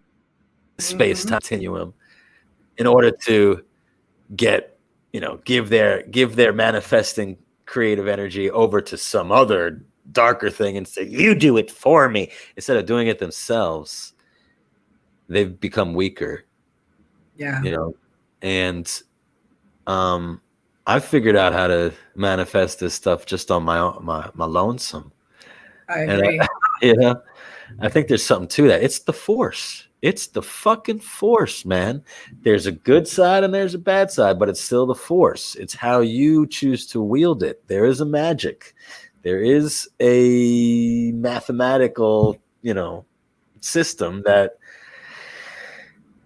space-time continuum, in order to get, give their manifesting creative energy over to some other darker thing and say, you do it for me, instead of doing it themselves. They've become weaker. Yeah. And I figured out how to manifest this stuff just on my lonesome. I agree. And I think there's something to that. It's the force. It's the fucking force, man. There's a good side and there's a bad side, but it's still the force. It's how you choose to wield it. There is a magic. There is a mathematical, system that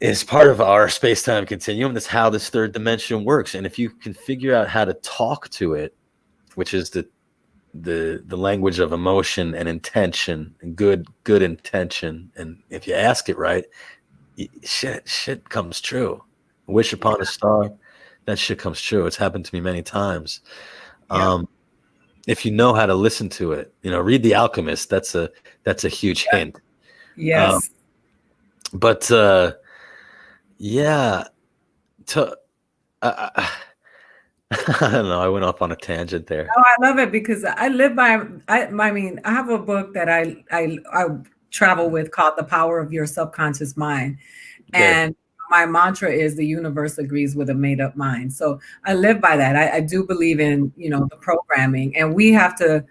is part of our space-time continuum. That's how this third dimension works. And if you can figure out how to talk to it, which is the language of emotion and intention and good intention, and if you ask it right, shit comes true. Wish upon a star, that shit comes true. It's happened to me many times. If you know how to listen to it, read The Alchemist. That's a huge hint. Yes. Yeah. I don't know. I went off on a tangent there. Oh, I love it because I live by. I have a book that I travel with called "The Power of Your Subconscious Mind," and my mantra is "The universe agrees with a made-up mind." So I live by that. I do believe in the programming, and we have to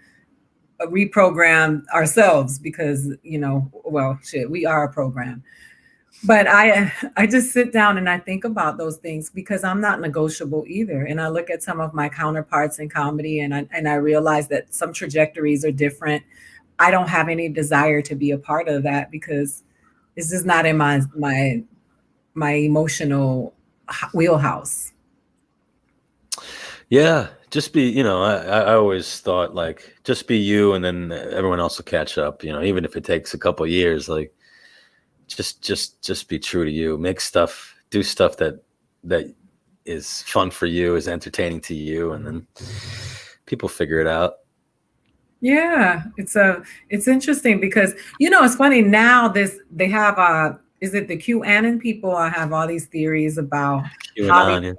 reprogram ourselves because we are a program. But I just sit down and I think about those things because I'm not negotiable either. And I look at some of my counterparts in comedy and I realize that some trajectories are different. I don't have any desire to be a part of that because this is not in my emotional wheelhouse. Yeah, just be, I always thought like just be you and then everyone else will catch up, even if it takes a couple of years, like just be true to you. Make stuff, do stuff that is fun for you, is entertaining to you, and then people figure it out. Yeah, it's interesting because it's funny now. They have is it the QAnon people? I have all these theories about Hollywood. QAnon, yeah.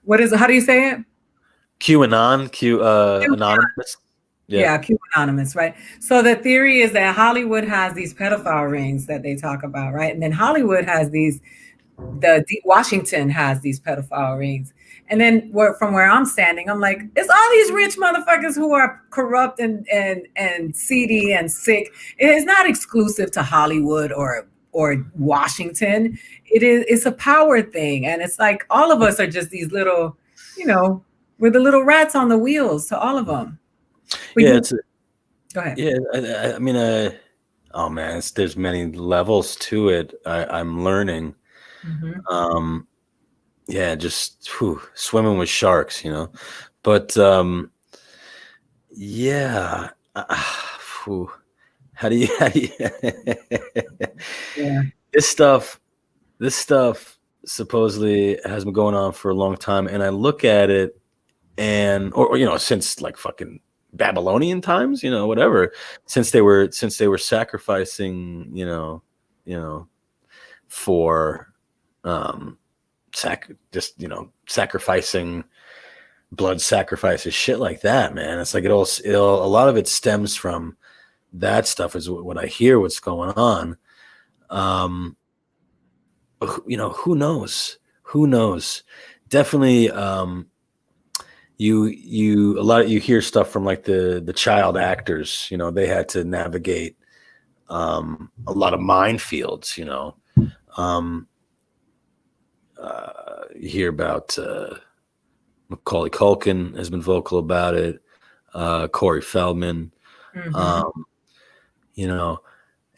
What is it? How do you say it? QAnon, Q- anonymous. Yeah. Yeah, Q Anonymous, right? So the theory is that Hollywood has these pedophile rings that they talk about, right? And then Hollywood has Washington has these pedophile rings. And then from where I'm standing, I'm like, it's all these rich motherfuckers who are corrupt and seedy and sick. It's not exclusive to Hollywood or Washington. It's a power thing. And it's like all of us are just these little, we're the little rats on the wheels to all of them. But Yeah, go ahead. yeah. I mean, oh man, there's many levels to it. I'm learning. Mm-hmm. Yeah, just swimming with sharks, But yeah, how do you Yeah. this stuff supposedly has been going on for a long time, and I look at it and or since like fucking Babylonian times, whatever, since they were sacrificing, for sacrificing blood sacrifices, shit like that, man. It's like it'll a lot of it stems from that stuff is what I hear what's going on. Who knows, definitely. You hear stuff from like the child actors, they had to navigate a lot of minefields, you hear about Macaulay Culkin has been vocal about it, Corey Feldman, Mm-hmm.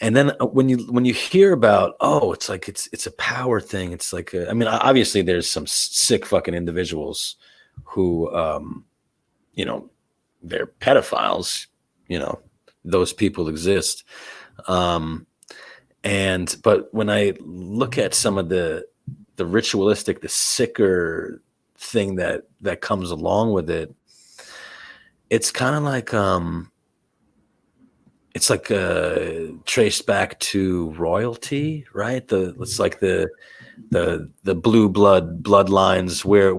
and then when you hear about, it's like it's a power thing, it's like I mean, obviously there's some sick fucking individuals who they're pedophiles, those people exist, but when I look at some of the ritualistic, the sicker thing that comes along with it, it's kind of like it's like traced back to royalty, right? It's like the blue bloodlines where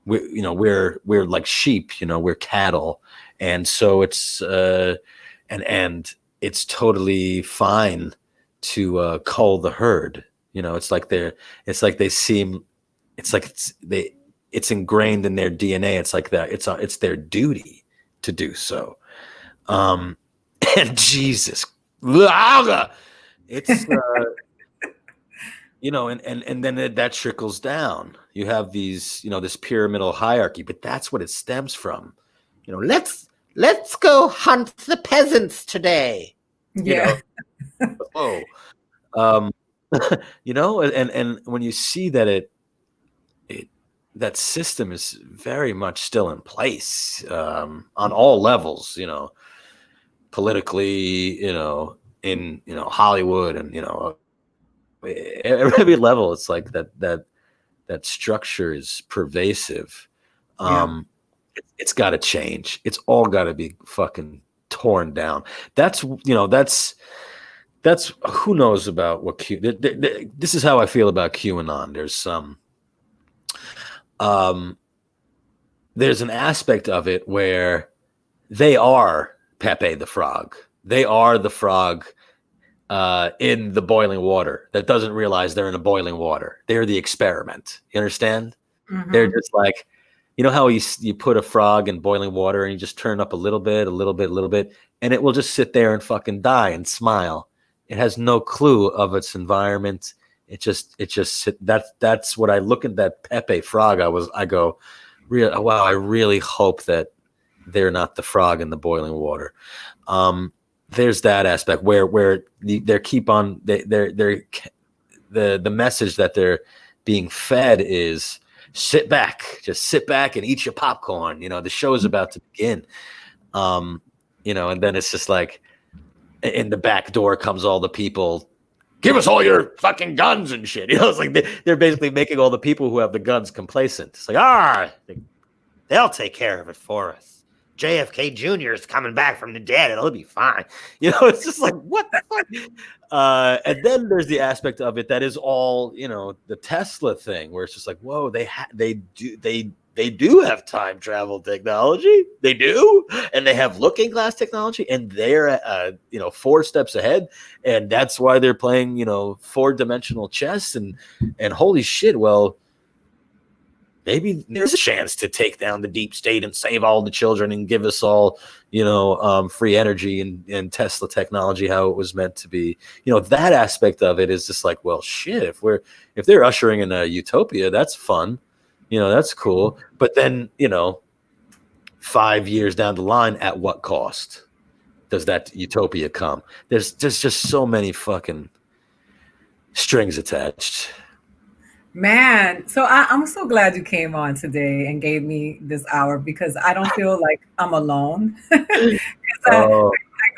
we're like sheep, we're cattle, and so it's and it's totally fine to cull the herd. It's like it's ingrained in their DNA. It's like that. It's their duty to do so. And Jesus, it's and then that trickles down. You have these, this pyramidal hierarchy, but that's what it stems from. Let's go hunt the peasants today. Yeah. And when you see that that system is very much still in place, on all levels, politically, in Hollywood, and every level, it's like that structure is pervasive. It's got to change. It's all got to be fucking torn down. That's who knows about what this is how I feel about QAnon. There's an aspect of it where they are Pepe the Frog. They are the frog in the boiling water that doesn't realize they're in a boiling water. They're the experiment. You understand? Mm-hmm. They're just like, how you put a frog in boiling water and you just turn up a little bit, and it will just sit there and fucking die and smile. It has no clue of its environment. That's what I look at that Pepe frog. I go, wow, I really hope that they're not the frog in the boiling water. There's that aspect where they keep on the message that they're being fed is sit back and eat your popcorn. The show is about to begin. And then it's just like in the back door comes all the people. Give us all your fucking guns and shit. It's like they're basically making all the people who have the guns complacent. It's like, they'll take care of it for us. JFK Jr. is coming back from the dead. It'll be fine. You know, it's just like, what the fuck? And then there's the aspect of it that is all, you know, the Tesla thing, where it's just like, whoa, they do have time travel technology. They do, and they have looking glass technology, and they're 4 steps ahead, and that's why they're playing 4-dimensional chess. And holy shit, well, maybe there's a chance to take down the deep state and save all the children and give us all, free energy and Tesla technology, how it was meant to be. That aspect of it is just like, well, shit, if they're ushering in a utopia, that's fun. That's cool. But then, 5 years down the line, at what cost does that utopia come? There's just so many fucking strings attached. Man, so I'm so glad you came on today and gave me this hour, because I don't feel like I'm alone. I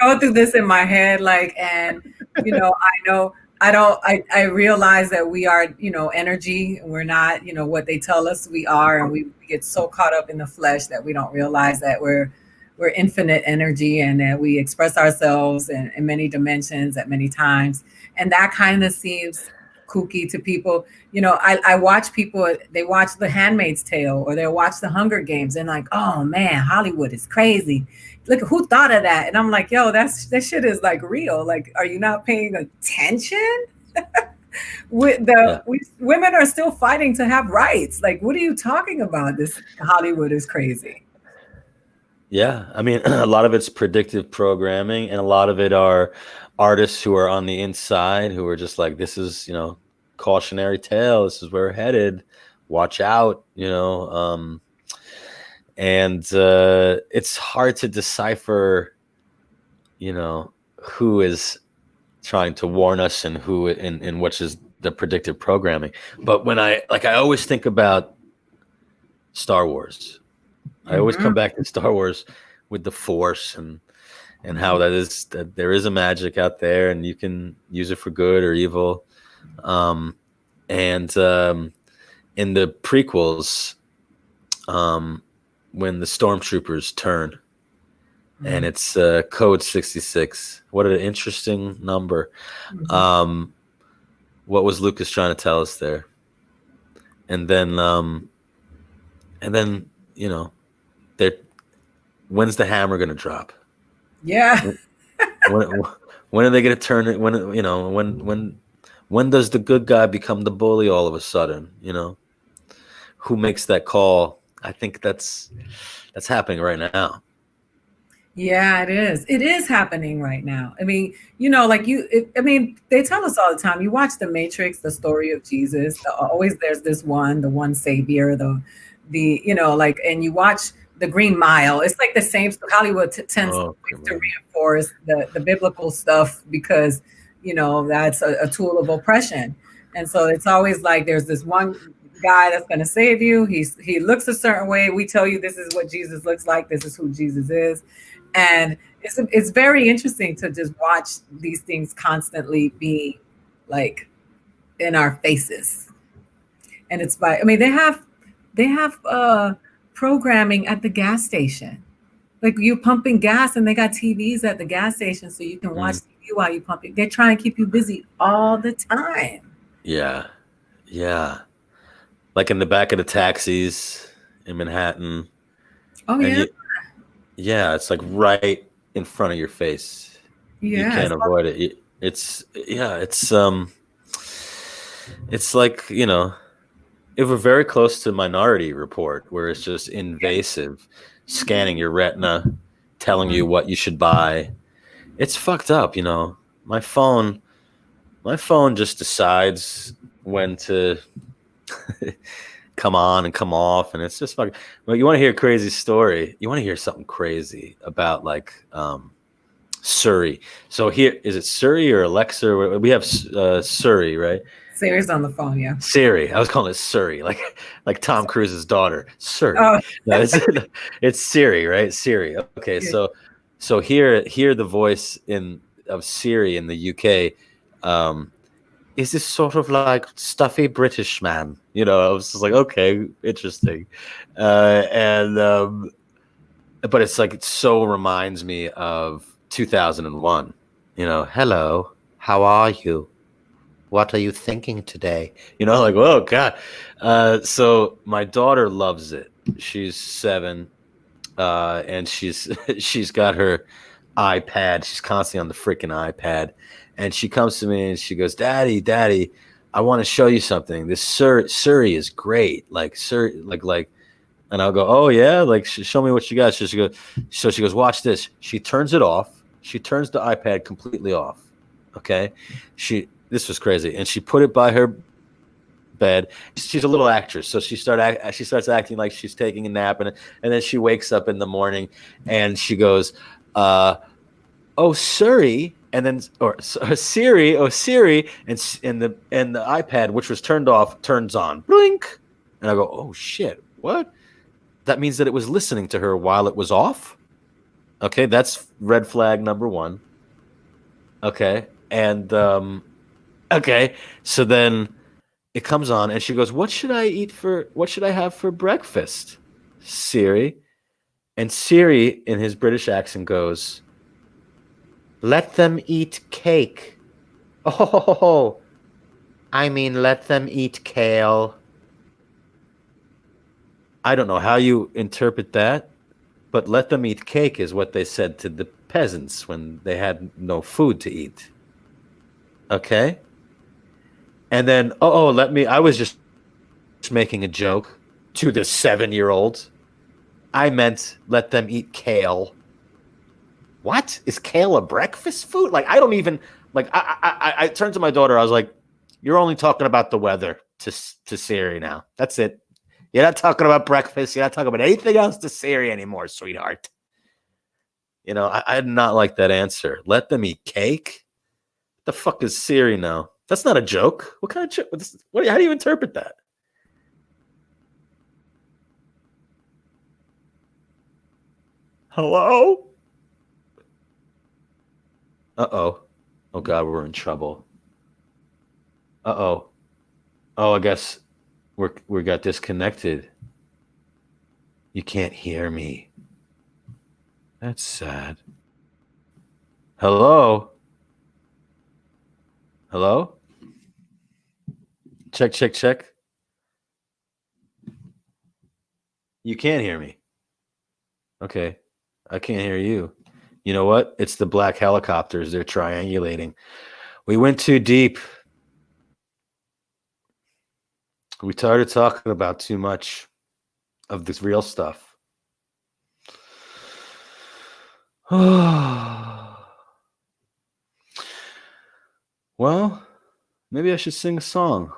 go through this in my head, and I realize that we are, energy, and we're not, what they tell us we are, and we get so caught up in the flesh that we don't realize that we're infinite energy, and that we express ourselves in many dimensions at many times, and that kind of seems kooky to people. I watch people, they watch The Handmaid's Tale, or they watch The Hunger Games, and like, oh man, Hollywood is crazy. Look, who thought of that? And I'm like, yo, that shit is like real. Like, are you not paying attention? Women are still fighting to have rights. Like, what are you talking about? This Hollywood is crazy. Yeah, I mean, a lot of it's predictive programming, and a lot of it are artists who are on the inside who are just like, this is, cautionary tale. This is where we're headed. Watch out, and it's hard to decipher, who is trying to warn us and who in which is the predictive programming. But when I always think about Star Wars, I always come back to Star Wars with the Force and how that there is a magic out there, and you can use it for good or evil. And in the prequels, when the stormtroopers turn, and it's code 66. What an interesting number. What was Lucas trying to tell us there? And then when's the hammer going to drop? Yeah. when are they going to turn it? When does the good guy become the bully all of a sudden? Who makes that call? I think that's happening right now. Yeah, it is. It is happening right now. I mean, they tell us all the time, you watch The Matrix, the story of Jesus, always there's the one savior, and you watch The Green Mile. It's like the same. Hollywood tends to reinforce the biblical stuff, because, that's a tool of oppression. And so it's always like, there's this one guy that's going to save you. He looks a certain way. We tell you this is what Jesus looks like. This is who Jesus is. And it's very interesting to just watch these things constantly be like in our faces. And it's they have programming at the gas station. Like, you pumping gas, and they got TVs at the gas station so you can watch TV while you pumping. They're trying to keep you busy all the time. Yeah. Yeah. Like in the back of the taxis in Manhattan. Oh, yeah. It's like right in front of your face. Yeah. You can't avoid it. It's like, if we're very close to Minority Report, where it's just invasive, scanning your retina, telling you what you should buy. It's fucked up, My phone just decides when to come on and come off, and it's just fucking. Well, you want to hear a crazy story? You want to hear something crazy about Siri? So here, is it Siri or Alexa? We have Siri, right? Siri's on the phone, yeah. Siri. I was calling it Siri, like Tom Cruise's daughter. Siri. Oh. No, it's Siri, right? Siri. Okay, Yeah. so hear the voice of Siri in the UK. Is this sort of like stuffy British man? I was just like, okay, interesting. And but it's like, it so reminds me of 2001. You know, hello, how are you? What are you thinking today? You know, like, oh God. So my daughter loves it. She's 7, and she's got her iPad. She's constantly on the freaking iPad, and she comes to me and she goes, "Daddy, I want to show you something. This Suri is great. Like like." And I'll go, "Oh yeah, like show me what you got." So she goes, "Watch this." She turns it off. She turns the iPad completely off. Okay, this was crazy, and she put it by her bed. She's a little actress, so she starts acting like she's taking a nap, and then she wakes up in the morning, and she goes, "Oh Siri," and then Siri, "Oh Siri," and the iPad, which was turned off, turns on, blink, and I go, "Oh shit, what?" That means that it was listening to her while it was off. Okay, that's red flag number 1. Okay, and okay, so then it comes on and she goes, what should I have for breakfast, Siri? And Siri, in his British accent, goes, let them eat cake. Oh, I mean, let them eat kale. I don't know how you interpret that, but let them eat cake is what they said to the peasants when they had no food to eat. Okay? And then, I was just making a joke to the 7-year-old. I meant let them eat kale. What? Is kale a breakfast food? Like, I don't even, like, I turned to my daughter. I was like, you're only talking about the weather to Siri now. That's it. You're not talking about breakfast. You're not talking about anything else to Siri anymore, sweetheart. You know, I did not like that answer. Let them eat cake? What the fuck is Siri now? That's not a joke. What kind of joke? How do you interpret that? Hello? Uh-oh. Oh, God, we're in trouble. Uh-oh. Oh, I guess we got disconnected. You can't hear me. That's sad. Hello? Hello? Check. You can't hear me. Okay. I can't hear you. You know what? It's the black helicopters. They're triangulating. We went too deep. We started talking about too much of this real stuff. Well, maybe I should sing a song.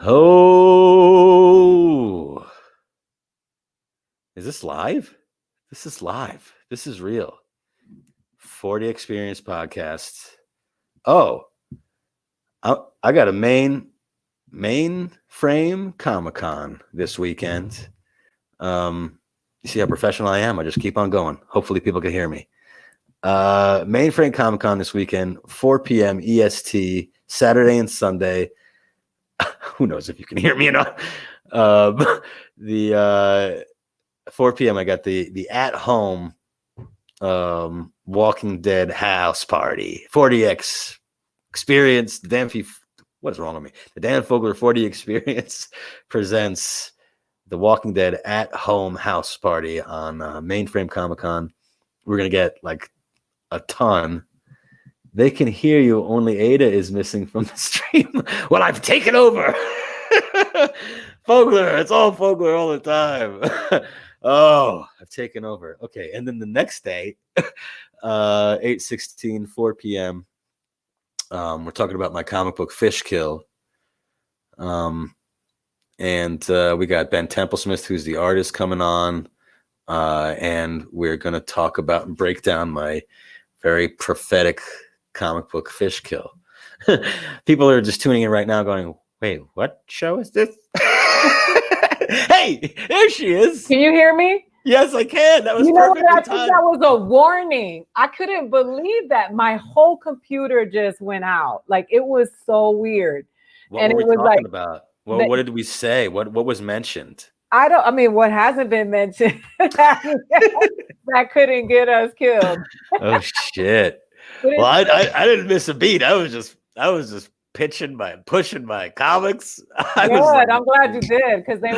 Oh, is this live? This is live. This is real. 40 Xperience podcast. Oh, I got a mainframe Comic-Con this weekend. You see how professional I am? I just keep on going. Hopefully people can hear me. Mainframe Comic-Con this weekend, 4 p.m. EST, Saturday and Sunday. Who knows if you can hear me or not? The 4 p.m. I got the at-home Walking Dead house party. 40X Xperience. What is wrong with me? The Dan Fogler 40 Xperience presents the Walking Dead at-home house party on Mainframe Comic-Con. We're gonna get like a ton. They can hear you. Only Aida is missing from the stream. Well, I've taken over. Fogler. It's all Fogler all the time. Oh, I've taken over. Okay. And then the next day, 8/16, 4 p.m., we're talking about my comic book Fish Kill. And we got Ben Templesmith, who's the artist, coming on. And we're going to talk about and break down my very prophetic comic book Fish Kill. People are just tuning in right now going, wait, what show is this? Hey, there she is. Can you hear me? Yes, I can. That was perfectly timed. I think that was a warning. I couldn't believe that. My whole computer just went out. Like, it was so weird. What were we talking about? Well, what did we say? What was mentioned? I mean, what hasn't been mentioned that couldn't get us killed. Oh shit. But Well, I didn't miss a beat. I was just pushing my comics. I good. was like, I'm glad you did, because they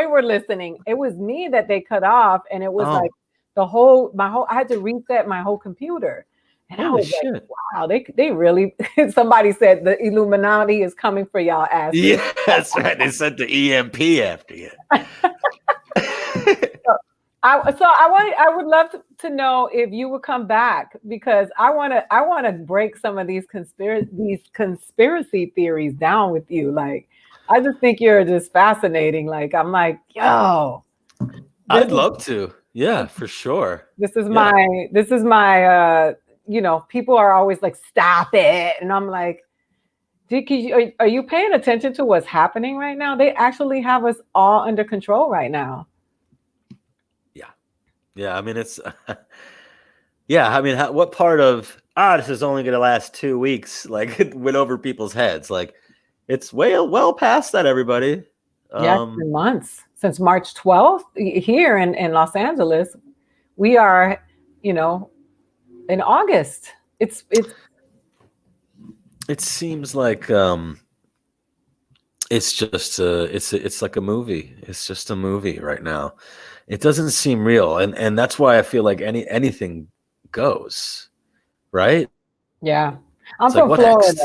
were listening. It was me that they cut off, and it was like I had to reset my whole computer. And I was shit. like, wow, they really somebody said the Illuminati is coming for y'all asses. Yeah, that's right. They sent the EMP after you. I would love to know if you would come back, because I want to break some of these conspiracy theories down with you. Like, I just think you're just fascinating. Like, I'm like, yo, I'd love to. Yeah, for sure. This is my people are always like, stop it. And I'm like, are you paying attention to what's happening right now? They actually have us all under control right now. Yeah, I mean, it's yeah, I mean, what part of this is only going to last 2 weeks like it went over people's heads? Like, it's well past that, everybody. Yeah, it's been months since March 12th here in Los Angeles. We are, in August. It seems like it's just it's like a movie. It's just a movie right now. It doesn't seem real, and that's why I feel like anything goes, right? Yeah, I'm It's from like, Florida. next?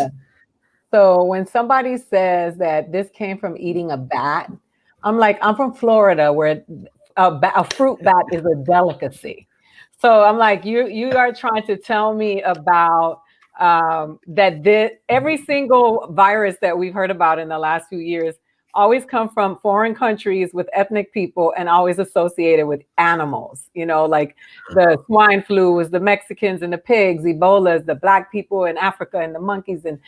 So when somebody says that this came from eating a bat, I'm like, I'm from Florida, where a fruit bat is a delicacy. So I'm like, you are trying to tell me about that every single virus that we've heard about in the last few years always come from foreign countries with ethnic people and always associated with animals, like the swine flu was the Mexicans and the pigs, Ebola is the black people in Africa and the monkeys, and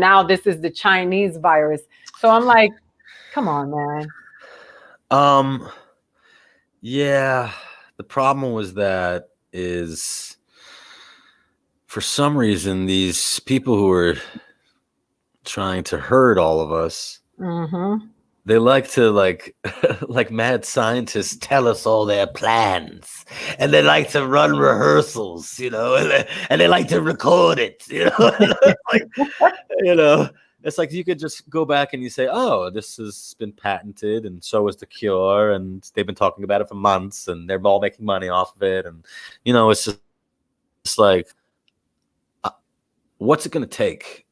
now this is the Chinese virus. So I'm like, come on, man. Yeah, the problem was that is, for some reason, these people who are trying to hurt all of us, they like to like mad scientists tell us all their plans, and they like to run rehearsals, and they like to record it, It's like you could just go back and you say, oh, this has been patented, and so is the cure, and they've been talking about it for months, and they're all making money off of it, and it's just like, what's it going to take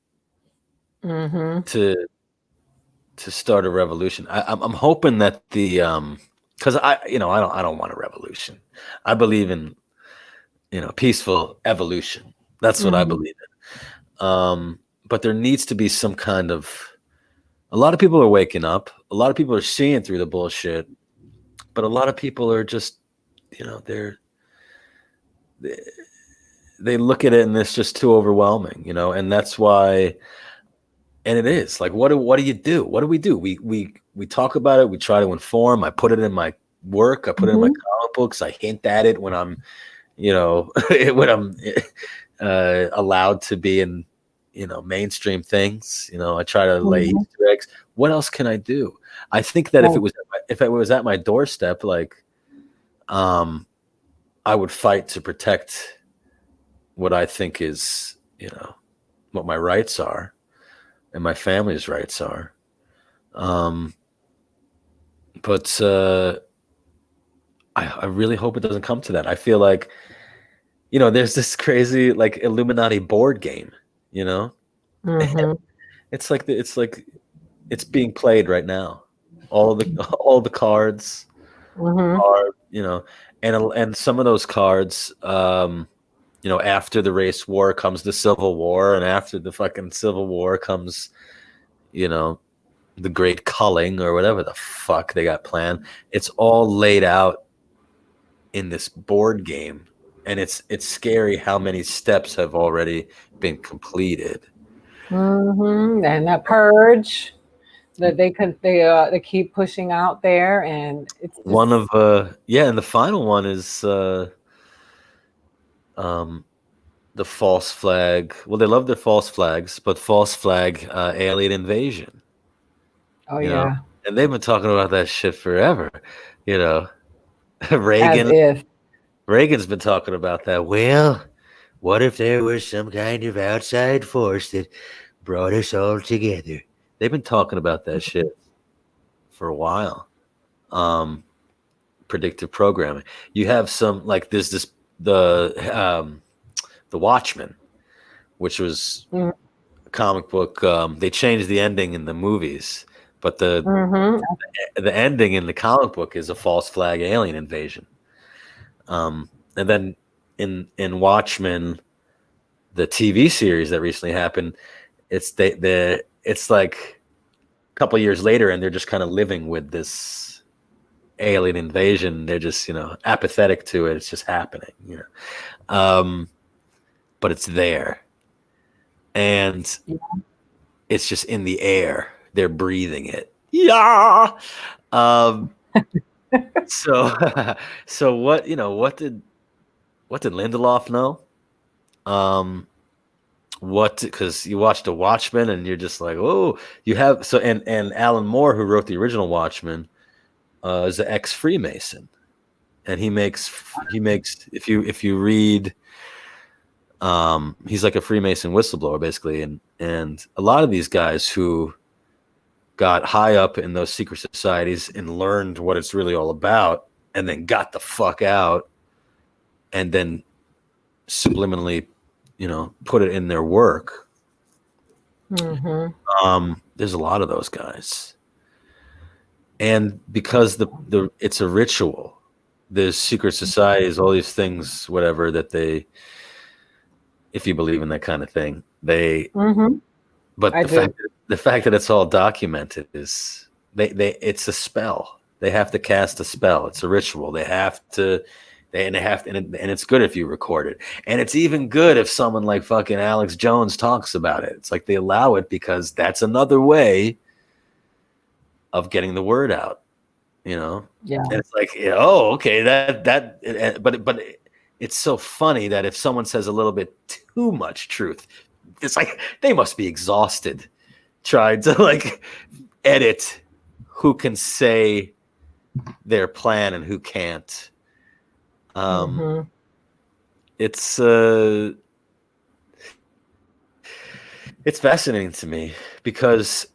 to start a revolution? I'm hoping that because I don't want a revolution. I believe in peaceful evolution. That's what I believe in. But there needs to be some kind of. A lot of people are waking up. A lot of people are seeing through the bullshit. But a lot of people are just, they look at it and it's just too overwhelming, and that's why. And it is like, what do you do? What do we do? We talk about it. We try to inform. I put it in my work. I put it in my comic books. I hint at it when I'm, when I'm allowed to be in, mainstream things. I try to lay Easter eggs. What else can I do? I think that if it was at my doorstep, like, I would fight to protect what I think is, what my rights are. And my family's rights are. But I really hope it doesn't come to that. I feel like, there's this crazy like Illuminati board game, It's like it's being played right now. All the cards are, and some of those cards, after the race war comes the Civil War, and after the fucking Civil War comes, the Great Culling or whatever the fuck they got planned. It's all laid out in this board game, and it's scary how many steps have already been completed. And that purge that they keep pushing out there, and it's just... one of and the final one is the false flag. Well, they love their false flags, but false flag alien invasion. Oh you yeah. know, and they've been talking about that shit forever. You know, As Reagan. if. Reagan's been talking about that. Well, what if there was some kind of outside force that brought us all together? They've been talking about that shit for a while. Predictive programming. You have some like there's the Watchmen, which was Mhm. a comic book. They changed the ending in the movies, but Mhm. the ending in the comic book is a false flag alien invasion. And then in Watchmen, the TV series that recently happened, it's it's like a couple years later, and they're just kind of living with this alien invasion. They're just apathetic to it. It's just happening, but it's there, and Yeah. it's just in the air. They're breathing it. Yeah. So so what did Lindelof know? What because you watched The Watchmen and you're just like, oh, you have and Alan Moore, who wrote the original Watchmen, is an ex-Freemason, and he makes if you read, he's like a Freemason whistleblower basically, and a lot of these guys who got high up in those secret societies and learned what it's really all about, and then got the fuck out, and then subliminally, put it in their work. There's a lot of those guys, and because it's a ritual, there's secret societies, all these things, whatever that they, if you believe in that kind of thing, they. But the fact that it's all documented is it's a spell. They have to cast a spell. It's a ritual. They have to. And it's good if you record it, and it's even good if someone like fucking Alex Jones talks about it. It's like they allow it because that's another way of getting the word out, Yeah. And it's like, oh, okay, but it's so funny that if someone says a little bit too much truth, it's like they must be exhausted trying to like edit who can say their plan and who can't. It's fascinating to me because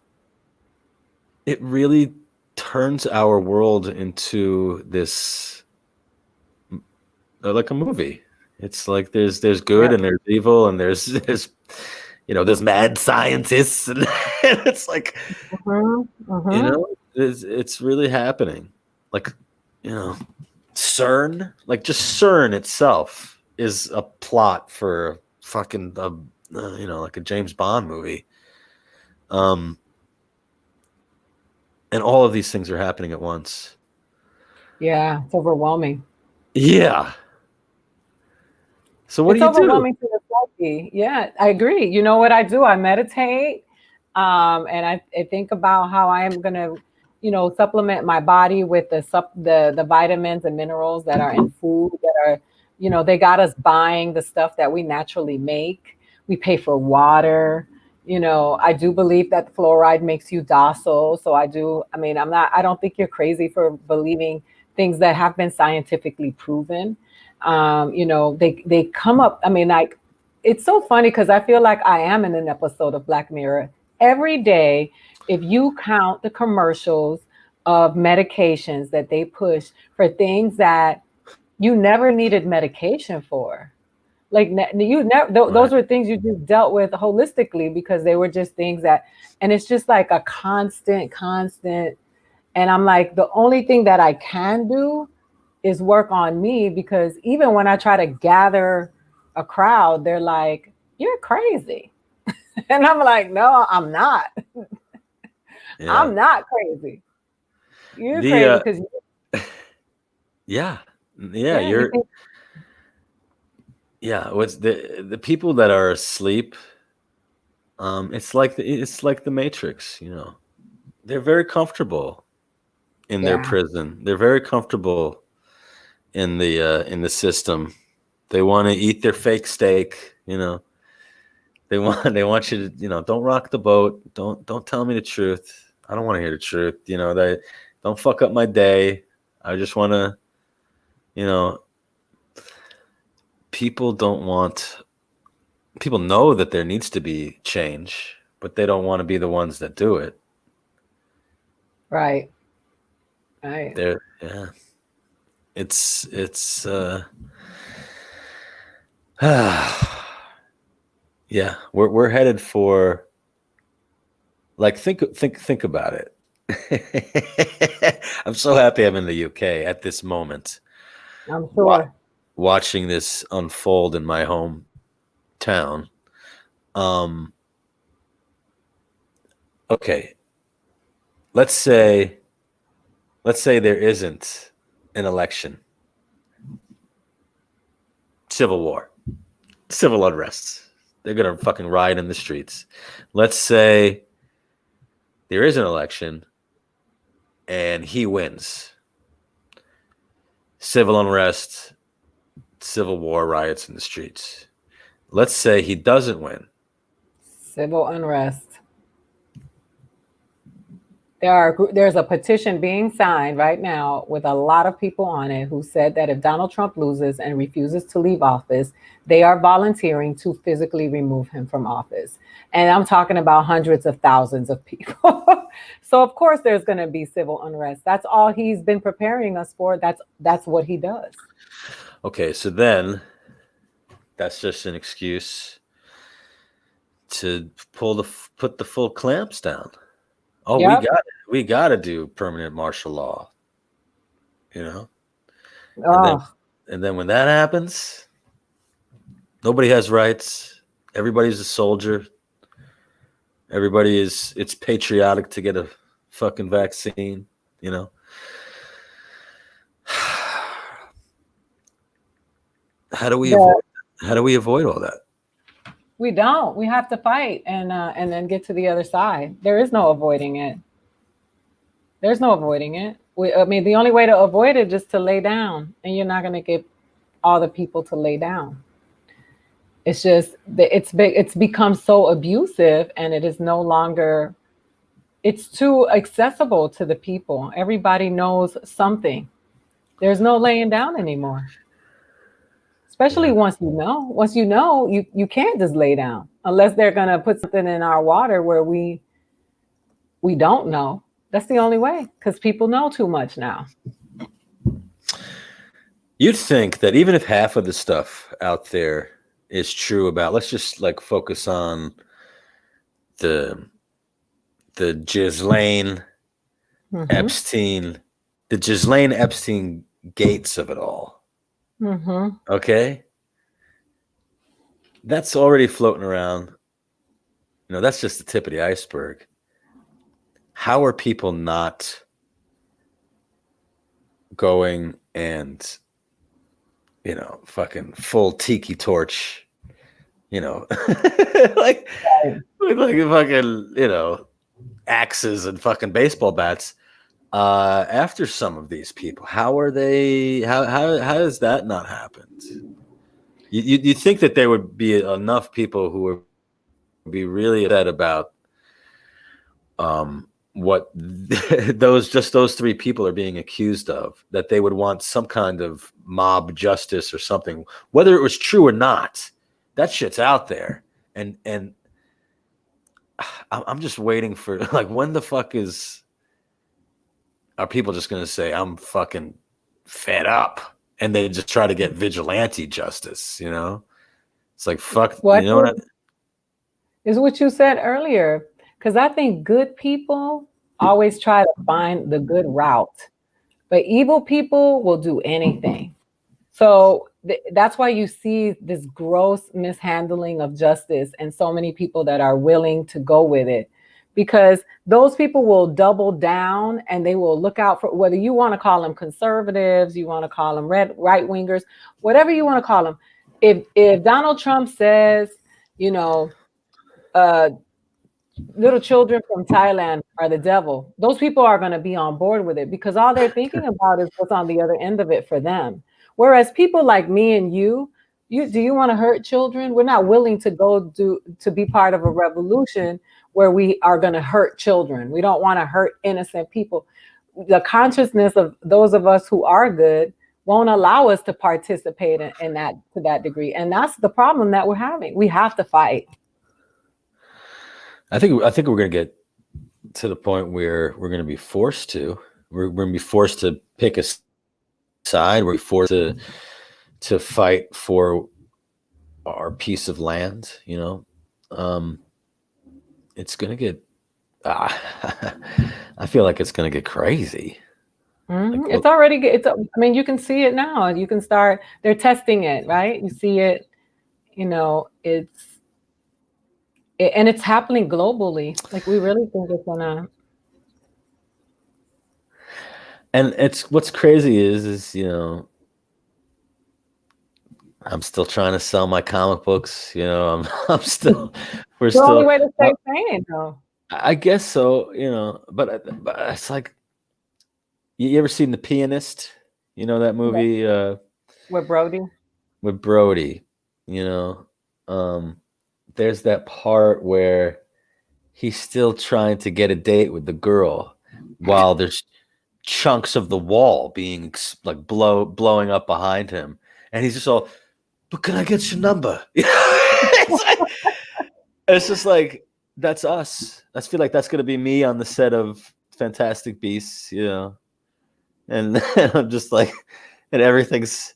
it really turns our world into this like a movie. It's like there's good and there's evil and there's mad scientists and it's like it's really happening. Like CERN, like just CERN itself is a plot for fucking like a James Bond movie. And all of these things are happening at once. Yeah, it's overwhelming. Yeah. So what do you do? It's overwhelming to the psyche. Yeah, I agree. You know what I do? I meditate, and I think about how I am going to, supplement my body with the vitamins and minerals that are in food that are, they got us buying the stuff that we naturally make. We pay for water. I do believe that fluoride makes you docile. So I don't think you're crazy for believing things that have been scientifically proven. They come up. I mean, like, it's so funny because I feel like I am in an episode of Black Mirror every day. If you count the commercials of medications that they push for things that you never needed medication for, like those were things you just dealt with holistically because they were just things that, and it's just like a constant. And I'm like, the only thing that I can do is work on me, because even when I try to gather a crowd, they're like, you're crazy. And I'm like, no, I'm not. Yeah. I'm not crazy. You're crazy because what's the people that are asleep, it's like the Matrix, they're very comfortable in their prison. They're very comfortable in the system. They want to eat their fake steak, They want you to, don't rock the boat. Don't tell me the truth. I don't want to hear the truth. You know, they don't fuck up my day. I just want to, you know, people know that there needs to be change, but they don't want to be the ones that do it. Right. Yeah. It's yeah, we're headed for, like, think about it. I'm so happy I'm in the UK at this moment. I'm sure. Watching this unfold in my hometown. Okay. Let's say there isn't an election. Civil war. Civil unrest. They're going to fucking riot in the streets. Let's say there is an election and he wins. Civil unrest, civil war, riots in the streets. Let's say he doesn't win. Civil unrest. There's a petition being signed right now with a lot of people on it who said that if Donald Trump loses and refuses to leave office, they are volunteering to physically remove him from office. And I'm talking about hundreds of thousands of people. So of course there's going to be civil unrest. That's all he's been preparing us for. That's what he does. Okay, so then that's just an excuse to put the full clamps down. Oh, yep. we got to do permanent martial law, you know? And then when that happens, nobody has rights. Everybody's a soldier. It's patriotic to get a fucking vaccine, you know? How do we avoid all that? We don't. We have to fight and then get to the other side. There is no avoiding it. There's no avoiding it. The only way to avoid it is to lay down, and you're not going to get all the people to lay down. It's just it's become so abusive, and it is no longer. It's too accessible to the people. Everybody knows something. There's no laying down anymore. Especially once you know, you can't just lay down unless they're going to put something in our water where we don't know. That's the only way, because people know too much now. You'd think that even if half of the stuff out there is true about, let's just like focus on the Ghislaine Epstein, the Ghislaine Epstein gates of it all. Mm-hmm. Okay, that's already floating around. You know, that's just the tip of the iceberg. How are people not going and, you know, fucking full tiki torch, you know, like fucking, you know, axes and fucking baseball bats after some of these people? How are they? How has that not happened? You think that there would be enough people who would be really upset about what those three people are being accused of, that they would want some kind of mob justice or something, whether it was true or not. That shit's out there, and I'm just waiting for, like, when the fuck are people just going to say, I'm fucking fed up, and they just try to get vigilante justice, you know? It's like, fuck, you know what? Is what you said earlier, because I think good people always try to find the good route, but evil people will do anything. So that's why you see this gross mishandling of justice and so many people that are willing to go with it, because those people will double down and they will look out for, whether you want to call them conservatives, you want to call them right wingers, whatever you want to call them. If Donald Trump says, you know, little children from Thailand are the devil, those people are going to be on board with it, because all they're thinking about is what's on the other end of it for them. Whereas people like me and do you want to hurt children? We're not willing to go to be part of a revolution where we are going to hurt children. We don't want to hurt innocent people. The consciousness of those of us who are good won't allow us to participate in that to that degree. And that's the problem that we're having. We have to fight. I think we're going to get to the point where we're going to be forced to. We're going to be forced to pick a side. We're forced to fight for our piece of land. You know, it's going to get. I feel like it's going to get crazy. Mm-hmm. Like, it's already. I mean, you can see it now. You can start. They're testing it, right? You see it. You know, and it's happening globally. Like, we really think it's gonna. And it's what's crazy is you know, I'm still trying to sell my comic books. You know, I'm still. We're the still. Only way to stay sane, though. I guess so. You know, but it's like. You ever seen The Pianist? You know that movie with Brody? With Brody, you know, there's that part where he's still trying to get a date with the girl while there's chunks of the wall being like blowing up behind him, and he's just all, "But can I get your number?" It's just like that's us. I feel like that's gonna be me on the set of Fantastic Beasts, you know. And I'm just like, and everything's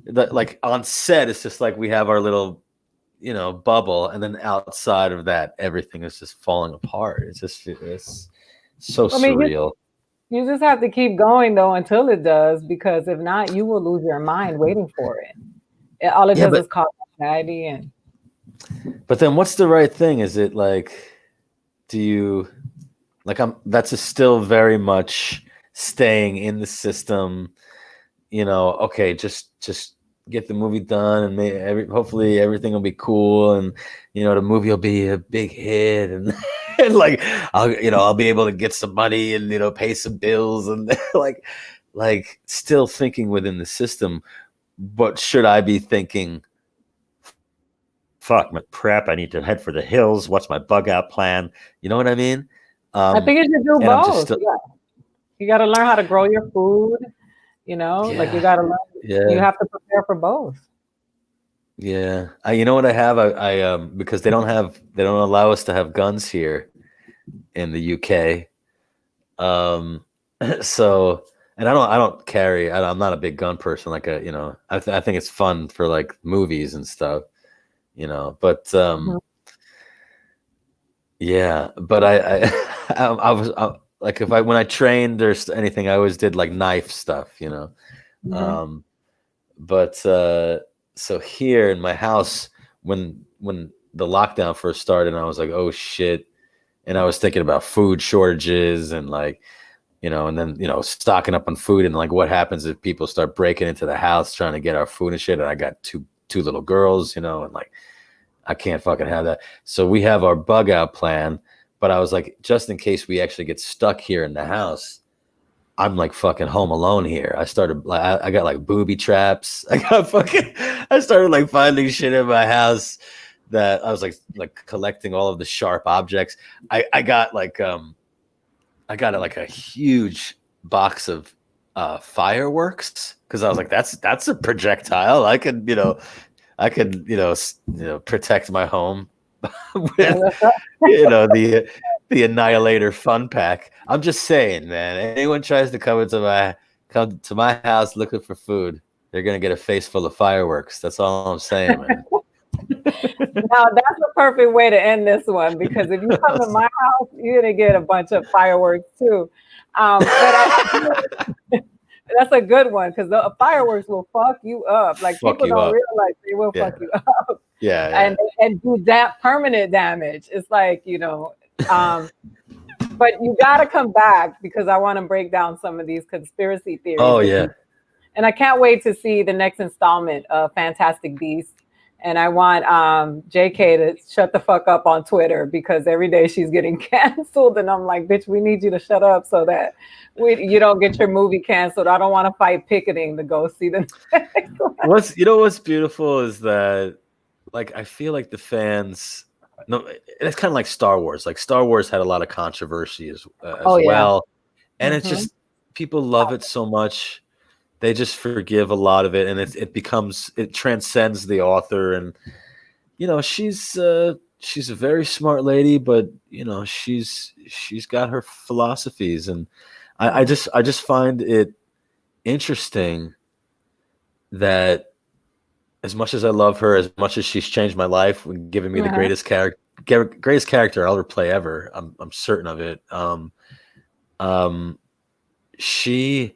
like on set. It's just like we have our little, you know, bubble, and then outside of that, everything is just falling apart. It's so surreal. You just have to keep going though until it does, because if not, you will lose your mind waiting for it. All it does is cause anxiety. And but then, what's the right thing? Is it like, do you like? That's still very much staying in the system, you know. Okay, just get the movie done, and hopefully everything will be cool, and you know the movie will be a big hit, and, and like I'll be able to get some money and you know pay some bills, and like still thinking within the system. But should I be thinking, fuck, my prep, I need to head for the hills, what's my bug out plan? You know what I mean? I think you should do both. You got to learn how to grow your food, you know, like you got to learn. Yeah. You have to prepare for both. Yeah. You know what I have? I because they don't allow us to have guns here in the UK. So, and I don't carry, I'm not a big gun person. Like you know, I think it's fun for like movies and stuff, you know, but, yeah, but I was, like when I trained or anything, I always did like knife stuff, you know. But so here in my house, when the lockdown first started, I was like, oh shit, and I was thinking about food shortages and like, you know, and then you know stocking up on food, and like what happens if people start breaking into the house trying to get our food and shit, and I got two little girls, you know, and like I can't fucking have that. So we have our bug out plan. But I was like, just in case we actually get stuck here in the house, I'm like fucking home alone here. I got like booby traps. I started like finding shit in my house that I was like collecting all of the sharp objects. I got like a huge box of fireworks, because I was like, that's a projectile. I could protect my home with you know the Annihilator fun pack. I'm just saying, man, anyone tries to come to my house looking for food, they're gonna get a face full of fireworks. That's all I'm saying, man. Now that's the perfect way to end this one, because if you come to my house, you're gonna get a bunch of fireworks too. That's a good one, because the fireworks will fuck you up. Like people don't realize they will fuck you up. Yeah. And do that permanent damage. It's like, you know, but you got to come back, because I want to break down some of these conspiracy theories. Oh yeah. And I can't wait to see the next installment of Fantastic Beasts. And I want JK to shut the fuck up on Twitter, because every day she's getting canceled. And I'm like, bitch, we need you to shut up so that you don't get your movie canceled. I don't want to fight picketing to go see the next one. What's beautiful is that, like, I feel like the fans no, it's kind of like Star Wars. Like Star Wars had a lot of controversy as Oh, yeah. well, and it's Mhm. just people love it so much. They just forgive a lot of it, and it transcends the author. And she's a very smart lady, but she's got her philosophies, and I just find it interesting that as much as I love her, as much as she's changed my life and given me the greatest character I'll ever play ever, I'm certain of it. She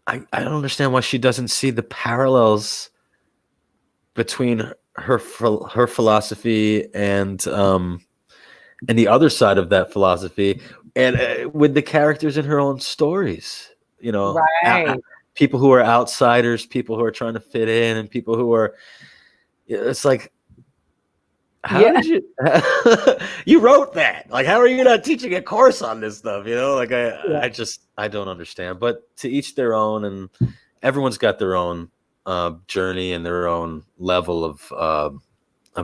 I don't understand why she doesn't see the parallels between her philosophy and the other side of that philosophy, and with the characters in her own stories. Right. People who are outsiders, people who are trying to fit in, and people who are. It's like, how did you? You wrote that. Like, how are you not teaching a course on this stuff? Like I don't understand. But to each their own, and everyone's got their own journey and their own level of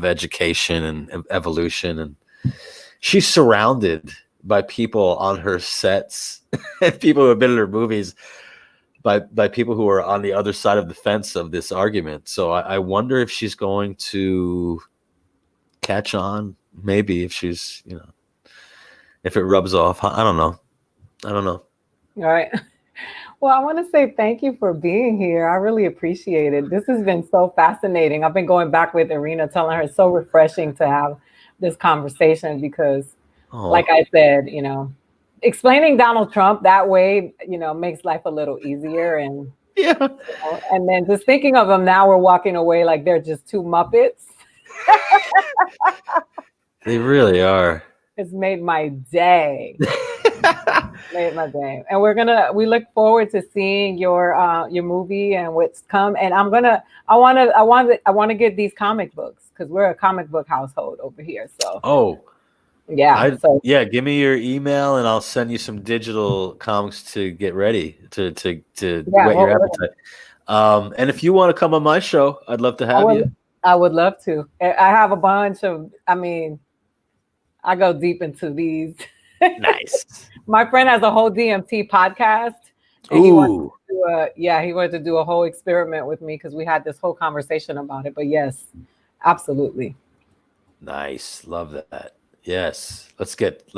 education and evolution. And she's surrounded by people on her sets and people who have been in her movies by people who are on the other side of the fence of this argument. So I wonder if she's going to catch on, maybe, if she's, if it rubs off. I don't know. All right. Well, I want to say thank you for being here. I really appreciate it. This has been so fascinating. I've been going back with Irina, telling her it's so refreshing to have this conversation because, like I said, explaining Donald Trump that way, makes life a little easier. And and then just thinking of them now, we're walking away like they're just two Muppets. They really are. It's made my day. Made my day. And we look forward to seeing your movie and what's come. And I want to get these comic books because we're a comic book household over here. So give me your email and I'll send you some digital comics to get ready to whet your appetite. And if you want to come on my show, I'd love to have you. I would love to. I have a bunch of, I go deep into these. Nice. My friend has a whole DMT podcast. And he wanted to do a whole experiment with me because we had this whole conversation about it. But yes, absolutely. Nice. Love that. Yes. Let's get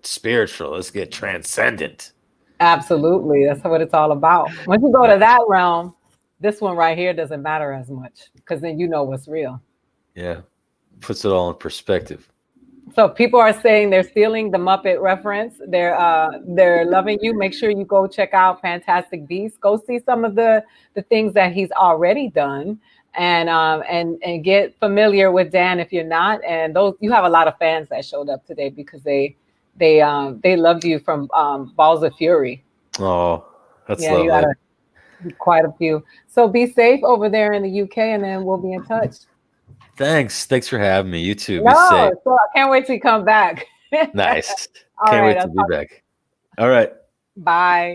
spiritual. Let's get transcendent. Absolutely. That's what it's all about. Once you go to that realm, this one right here doesn't matter as much because then you know what's real. Yeah. Puts it all in perspective. So people are saying they're stealing the Muppet reference. They're loving you. Make sure you go check out Fantastic Beasts. Go see some of the things that he's already done, and get familiar with Dan if you're not. And you have a lot of fans that showed up today because they loved you from Balls of Fury. Oh, that's lovely. You got quite a few. So be safe over there in the UK, and then we'll be in touch. Thanks for having me. You too. Be safe. So I can't wait to come back. Nice. Can't wait to be back. All right. Bye.